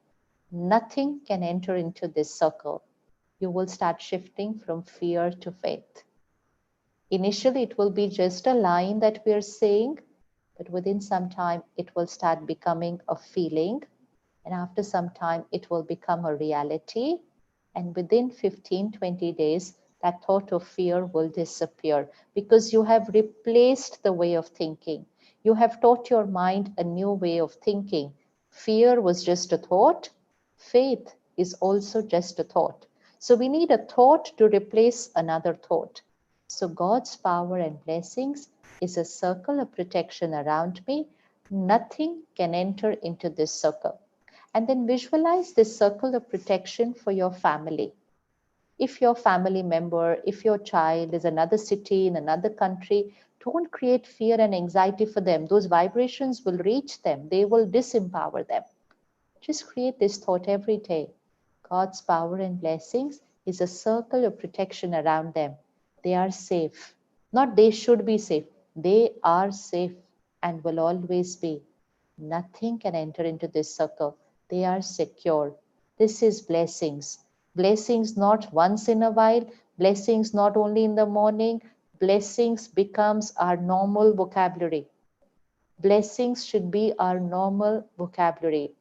Nothing can enter into this circle. You will start shifting from fear to faith. Initially, it will be just a line that we are saying, but within some time, it will start becoming a feeling. And after some time, it will become a reality. And within 15, 20 days, that thought of fear will disappear because you have replaced the way of thinking. You have taught your mind a new way of thinking. Fear was just a thought. Faith is also just a thought. So we need a thought to replace another thought. So God's power and blessings is a circle of protection around me. Nothing can enter into this circle. And then visualize this circle of protection for your family. If your family member, if your child is another city, in another country, don't create fear and anxiety for them. Those vibrations will reach them. They will disempower them. Just create this thought every day. God's power and blessings is a circle of protection around them. They are safe. Not they should be safe. They are safe and will always be. Nothing can enter into this circle. They are secure. This is blessings. Blessings not once in a while. Blessings not only in the morning. Blessings becomes our normal vocabulary. Blessings should be our normal vocabulary.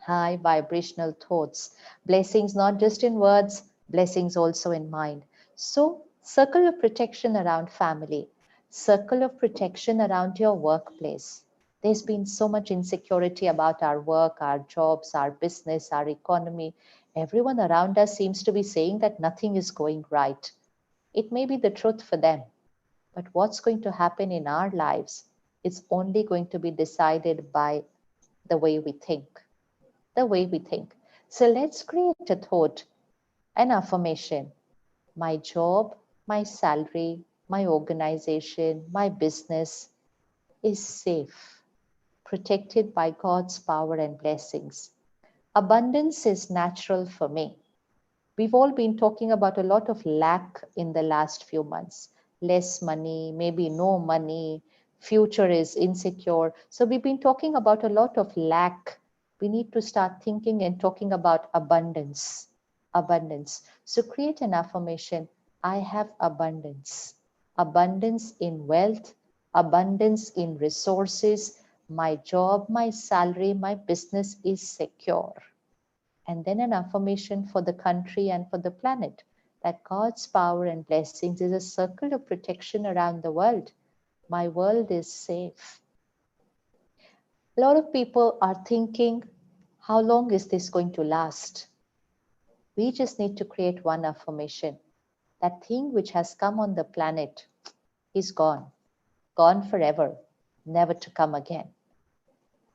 High vibrational thoughts. Blessings not just in words, blessings also in mind. So, circle of protection around family, circle of protection around your workplace. There's been so much insecurity about our work, our jobs, our business, our economy. Everyone around us seems to be saying that nothing is going right. It may be the truth for them, but what's going to happen in our lives is only going to be decided by the way we think. The way we think. So let's create a thought, an affirmation. My job, my salary, my organization, my business is safe, protected by God's power and blessings. Abundance is natural for me. We've all been talking about a lot of lack in the last few months. Less money, maybe no money, future is insecure. So we've been talking about a lot of lack. We need to start thinking and talking about abundance. Abundance. So create an affirmation. I have abundance. Abundance in wealth, abundance in resources. My job, my salary, my business is secure. And then an affirmation for the country and for the planet that God's power and blessings is a circle of protection around the world. My world is safe. A lot of people are thinking, how long is this going to last? We just need to create one affirmation. That thing which has come on the planet is gone forever, never to come again.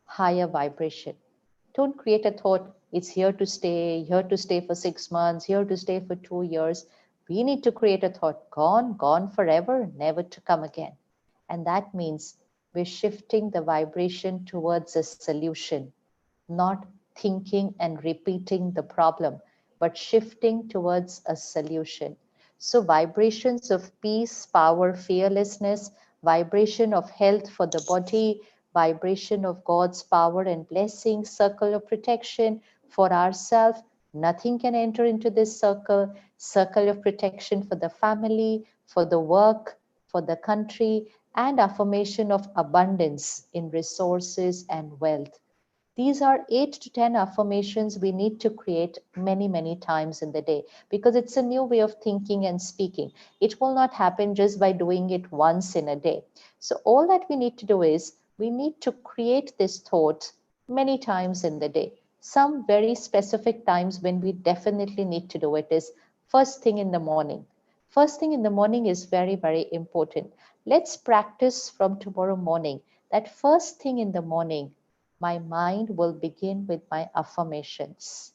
Higher vibration. Don't create a thought, it's here to stay for 6 months, here to stay for 2 years. We need to create a thought, gone forever, never to come again. And that means we're shifting the vibration towards a solution, not thinking and repeating the problem, but shifting towards a solution. So vibrations of peace, power, fearlessness, vibration of health for the body, vibration of God's power and blessing, circle of protection for ourselves. Nothing can enter into this circle, circle of protection for the family, for the work, for the country, and affirmation of abundance in resources and wealth. These are 8 to 10 affirmations we need to create many, many times in the day because it's a new way of thinking and speaking. It will not happen just by doing it once in a day. So all that we need to do is we need to create this thought many times in the day. Some very specific times when we definitely need to do it is first thing in the morning. First thing in the morning is very, very important. Let's practice from tomorrow morning that first thing in the morning, my mind will begin with my affirmations.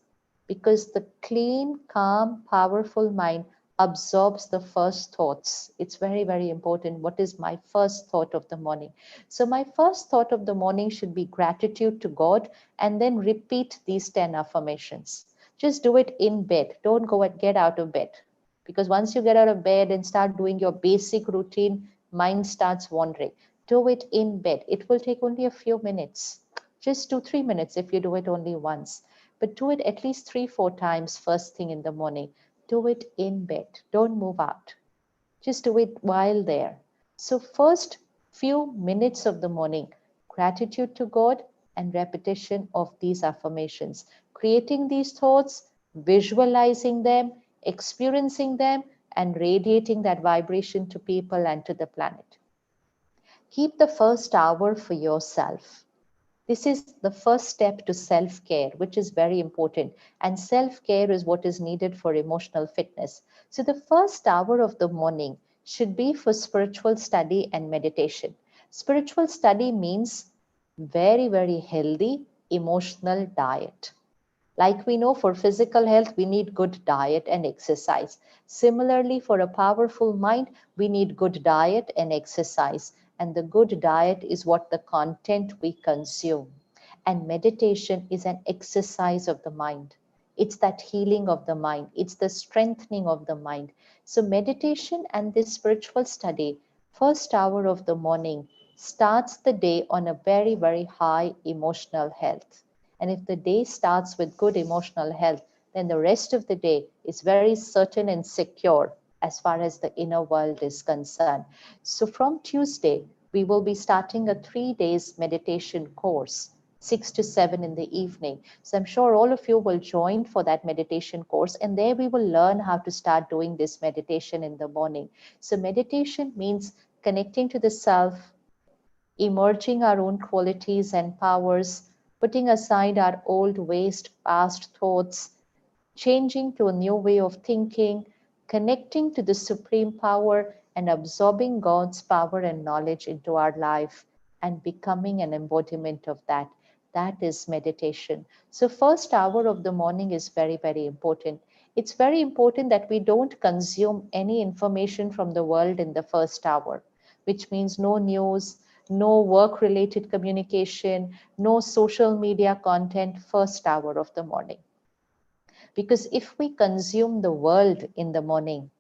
Because the clean, calm, powerful mind absorbs the first thoughts. It's very, very important. What is my first thought of the morning? So my first thought of the morning should be gratitude to God, and then repeat these 10 affirmations. Just do it in bed. Don't go and get out of bed. Because once you get out of bed and start doing your basic routine, mind starts wandering. Do it in bed. It will take only a few minutes. Just 2, 3 minutes if you do it only once. But do it at least 3, 4 times first thing in the morning. Do it in bed. Don't move out. Just do it while there. So first few minutes of the morning, gratitude to God and repetition of these affirmations. Creating these thoughts, visualizing them, experiencing them, and radiating that vibration to people and to the planet. Keep the first hour for yourself. This is the first step to self-care, which is very important. And self-care is what is needed for emotional fitness. So the first hour of the morning should be for spiritual study and meditation. Spiritual study means very, very healthy emotional diet. Like we know, for physical health, we need good diet and exercise. Similarly, for a powerful mind, we need good diet and exercise. And the good diet is what the content we consume. And meditation is an exercise of the mind. It's that healing of the mind. It's the strengthening of the mind. So meditation and this spiritual study, first hour of the morning, starts the day on a very, very high emotional health. And if the day starts with good emotional health, then the rest of the day is very certain and secure as far as the inner world is concerned. So from Tuesday, we will be starting a 3 days meditation course, 6 to 7 in the evening. So I'm sure all of you will join for that meditation course, and there we will learn how to start doing this meditation in the morning. So meditation means connecting to the self, emerging our own qualities and powers, putting aside our old waste past thoughts, changing to a new way of thinking, connecting to the supreme power, and absorbing God's power and knowledge into our life and becoming an embodiment of that. That is meditation. So first hour of the morning is very, very important. It's very important that we don't consume any information from the world in the first hour, which means no news, no work related communication, no social media content first hour of the morning. Because if we consume the world in the morning,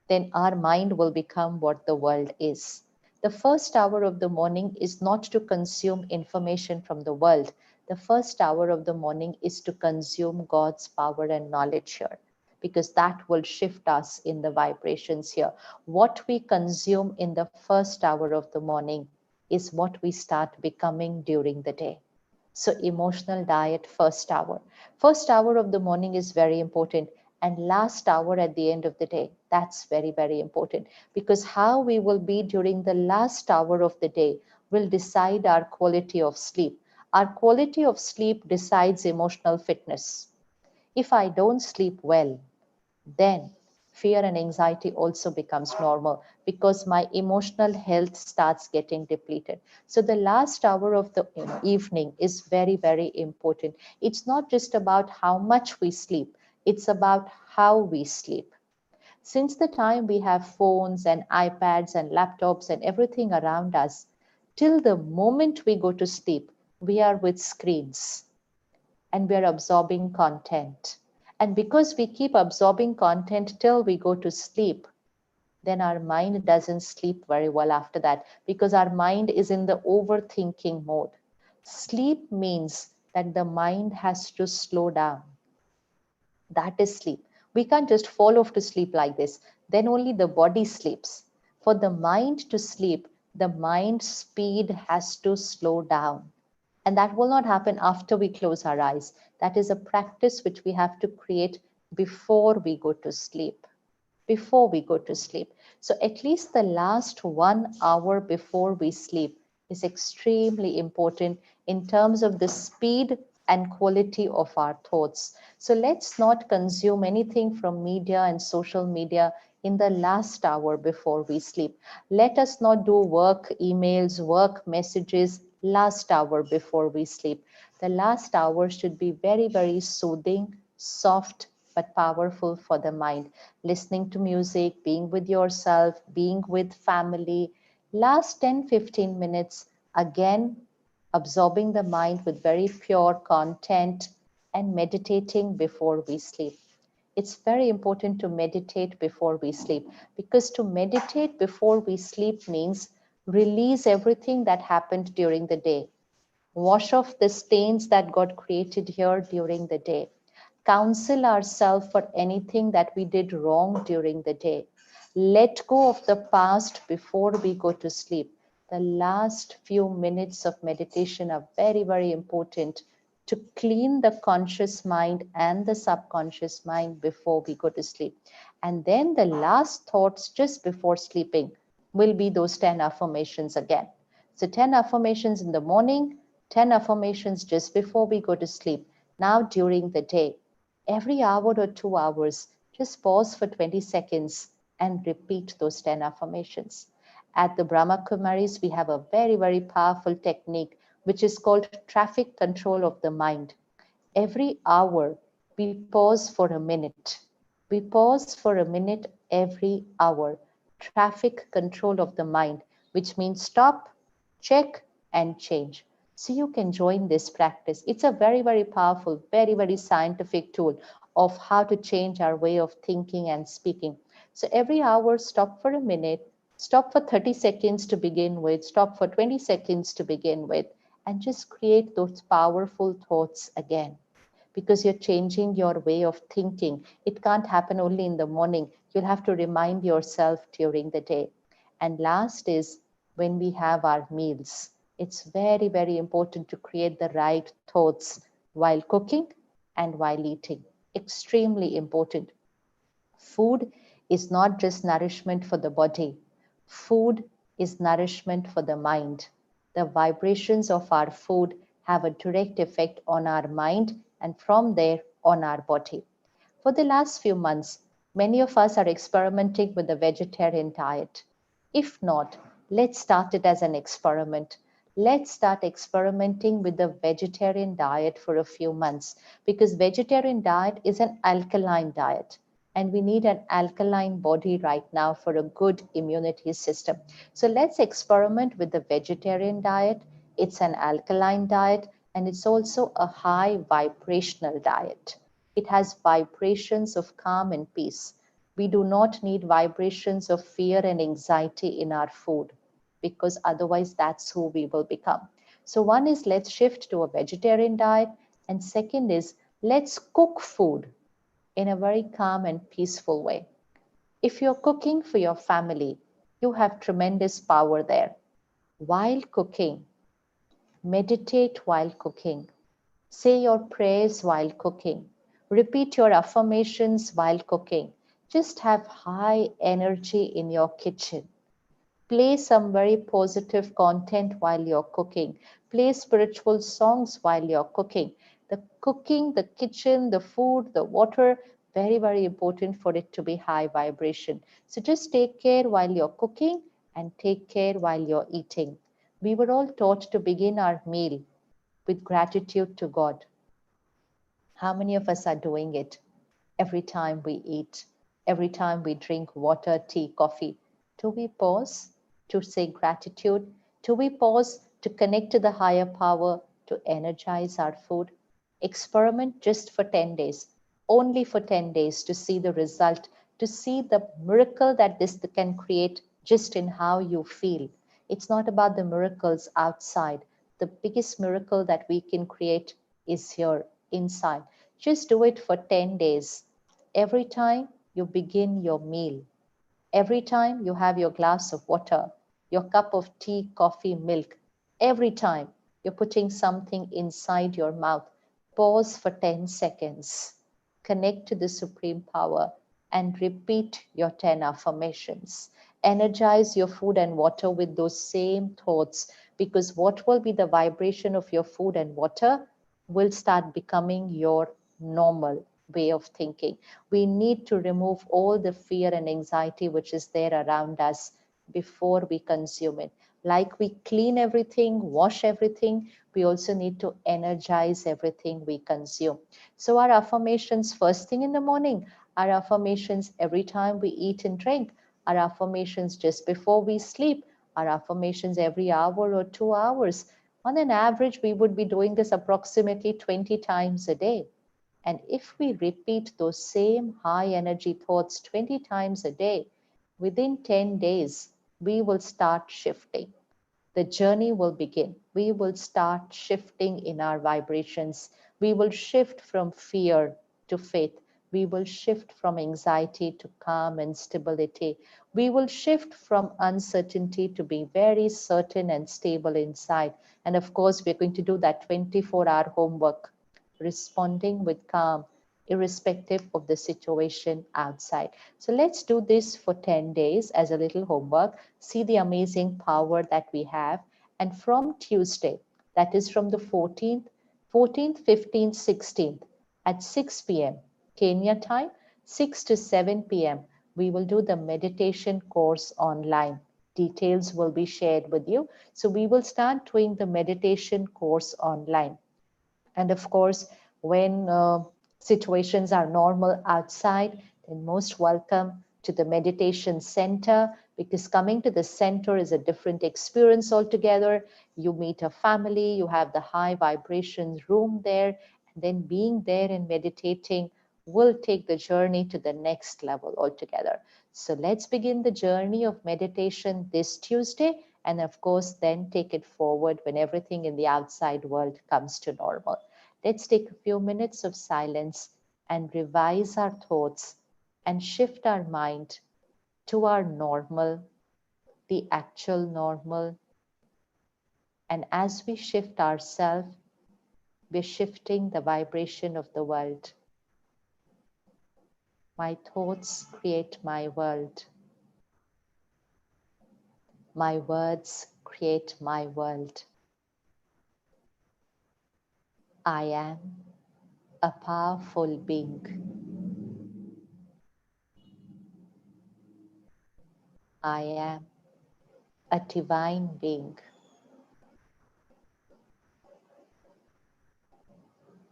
then our mind will become what the world is. The first hour of the morning is not to consume information from the world. The first hour of the morning is to consume God's power and knowledge here, because that will shift us in the vibrations here. What we consume in the first hour of the morning is what we start becoming during the day. So emotional diet, first hour. First hour of the morning is very important. And last hour at the end of the day, that's very, very important. Because how we will be during the last hour of the day will decide our quality of sleep. Our quality of sleep decides emotional fitness. If I don't sleep well, then fear and anxiety also becomes normal, because my emotional health starts getting depleted. So the last hour of the evening is very, very important. It's not just about how much we sleep, it's about how we sleep. Since the time we have phones and iPads and laptops and everything around us, till the moment we go to sleep, we are with screens and we're absorbing content. And because we keep absorbing content till we go to sleep, then our mind doesn't sleep very well after that, because our mind is in the overthinking mode. Sleep means that the mind has to slow down. That is sleep. We can't just fall off to sleep like this. Then only the body sleeps. For the mind to sleep, the mind speed has to slow down. And that will not happen after we close our eyes. That is a practice which we have to create before we go to sleep. Before we go to sleep. So at least the last 1 hour before we sleep is extremely important in terms of the speed and quality of our thoughts. So let's not consume anything from media and social media in the last hour before we sleep. Let us not do work emails, work messages last hour before we sleep. The last hour should be very, very soothing, soft, but powerful for the mind. Listening to music, being with yourself, being with family. Last 10-15 minutes, again, absorbing the mind with very pure content and meditating before we sleep. It's very important to meditate before we sleep, because to meditate before we sleep means release everything that happened during the day. Wash off the stains that got created here during the day. Counsel ourselves for anything that we did wrong during the day. Let go of the past before we go to sleep. The last few minutes of meditation are very, very important to clean the conscious mind and the subconscious mind before we go to sleep. And then the last thoughts just before sleeping will be those 10 affirmations again. So 10 affirmations in the morning, 10 affirmations just before we go to sleep. Now during the day, every hour or 2 hours, just pause for 20 seconds and repeat those 10 affirmations. At the Brahma Kumaris, we have a very, very powerful technique which is called traffic control of the mind. Every hour, we pause for a minute. We pause for a minute every hour. Traffic control of the mind, which means stop, check, and change. So you can join this practice. It's a very, very powerful, very, very scientific tool of how to change our way of thinking and speaking. So every hour, stop for a minute, stop for 30 seconds to begin with, stop for 20 seconds to begin with, and just create those powerful thoughts again, because you're changing your way of thinking. It can't happen only in the morning. You'll have to remind yourself during the day. And last is when we have our meals. It's very, very important to create the right thoughts while cooking and while eating. Extremely important. Food is not just nourishment for the body. Food is nourishment for the mind. The vibrations of our food have a direct effect on our mind and from there on our body. For the last few months, many of us are experimenting with the vegetarian diet. If not, let's start it as an experiment. Let's start experimenting with the vegetarian diet for a few months, because vegetarian diet is an alkaline diet and we need an alkaline body right now for a good immunity system. So let's experiment with the vegetarian diet. It's an alkaline diet and it's also a high vibrational diet. It has vibrations of calm and peace. We do not need vibrations of fear and anxiety in our food, because otherwise that's who we will become. So one is, let's shift to a vegetarian diet, and second is, let's cook food in a very calm and peaceful way. If you're cooking for your family, you have tremendous power there. While cooking, meditate while cooking. Say your prayers while cooking. Repeat your affirmations while cooking. Just have high energy in your kitchen. Play some very positive content while you're cooking. Play spiritual songs while you're cooking. The cooking, the kitchen, the food, the water, very, very important for it to be high vibration. So just take care while you're cooking and take care while you're eating. We were all taught to begin our meal with gratitude to God. How many of us are doing it every time we eat, every time we drink water, tea, coffee? Do we pause to say gratitude? Do we pause to connect to the higher power, to energize our food? Experiment just for 10 days, only for 10 days, to see the result, to see the miracle that this can create just in how you feel. It's not about the miracles outside. The biggest miracle that we can create is here inside. Just do it for 10 days. Every time you begin your meal, every time you have your glass of water, your cup of tea, coffee, milk, every time you're putting something inside your mouth, pause for 10 seconds, connect to the supreme power, and repeat your 10 affirmations. Energize your food and water with those same thoughts, because what will be the vibration of your food and water will start becoming your normal. way of thinking. We need to remove all the fear and anxiety which is there around us before we consume it. Like we clean everything, wash everything, we also need to energize everything we consume. So our affirmations first thing in the morning, our affirmations every time we eat and drink, our affirmations just before we sleep, our affirmations every hour or 2 hours. On an average, we would be doing this approximately 20 times a day. And if we repeat those same high energy thoughts 20 times a day, within 10 days, we will start shifting. The journey will begin. We will start shifting in our vibrations. We will shift from fear to faith. We will shift from anxiety to calm and stability. We will shift from uncertainty to be very certain and stable inside. And of course, we're going to do that 24-hour homework, responding with calm, irrespective of the situation outside. So let's do this for 10 days as a little homework, see the amazing power that we have. And from Tuesday, that is from the 14th, 15th, 16th at 6 p.m. Kenya time, 6 to 7 p.m., we will do the meditation course online. Details will be shared with you. So we will start doing the meditation course online. And of course, when situations are normal outside, then most welcome to the meditation center, because coming to the center is a different experience altogether. You meet a family, you have the high vibrations room there, and then being there and meditating will take the journey to the next level altogether. So let's begin the journey of meditation this Tuesday, and of course, then take it forward when everything in the outside world comes to normal. Let's take a few minutes of silence and revise our thoughts and shift our mind to our normal, the actual normal. And as we shift ourselves, we're shifting the vibration of the world. My thoughts create my world. My words create my world. I am a powerful being. I am a divine being.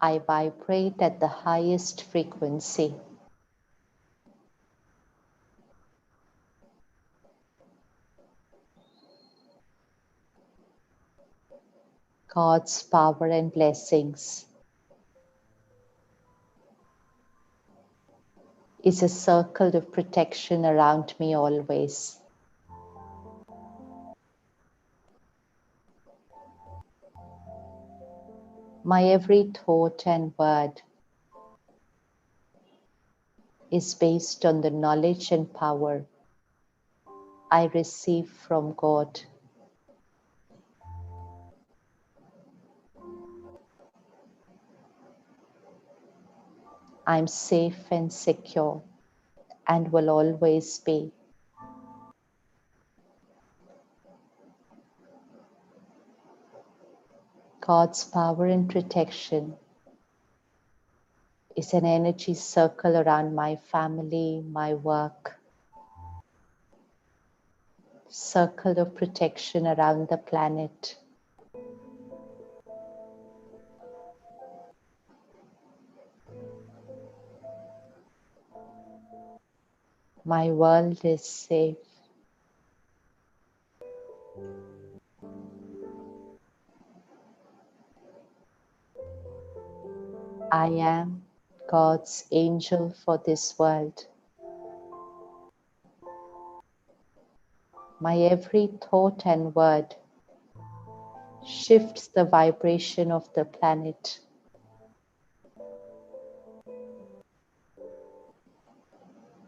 I vibrate at the highest frequency. God's power and blessings is a circle of protection around me always. My every thought and word is based on the knowledge and power I receive from God. I'm safe and secure and will always be. God's power and protection is an energy circle around my family, my work, circle of protection around the planet. My world is safe. I am God's angel for this world. My every thought and word shifts the vibration of the planet.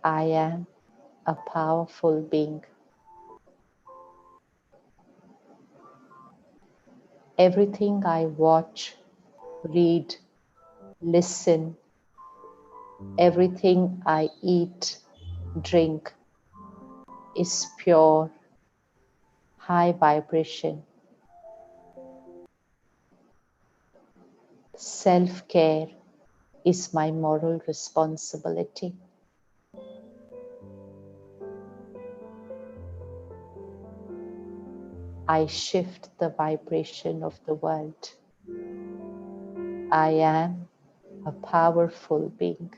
I am a powerful being. Everything I watch, read, listen, everything I eat, drink is pure, high vibration. Self-care is my moral responsibility. I shift the vibration of the world. I am a powerful being.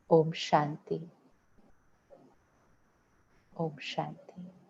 Om Shanti. Om Shanti.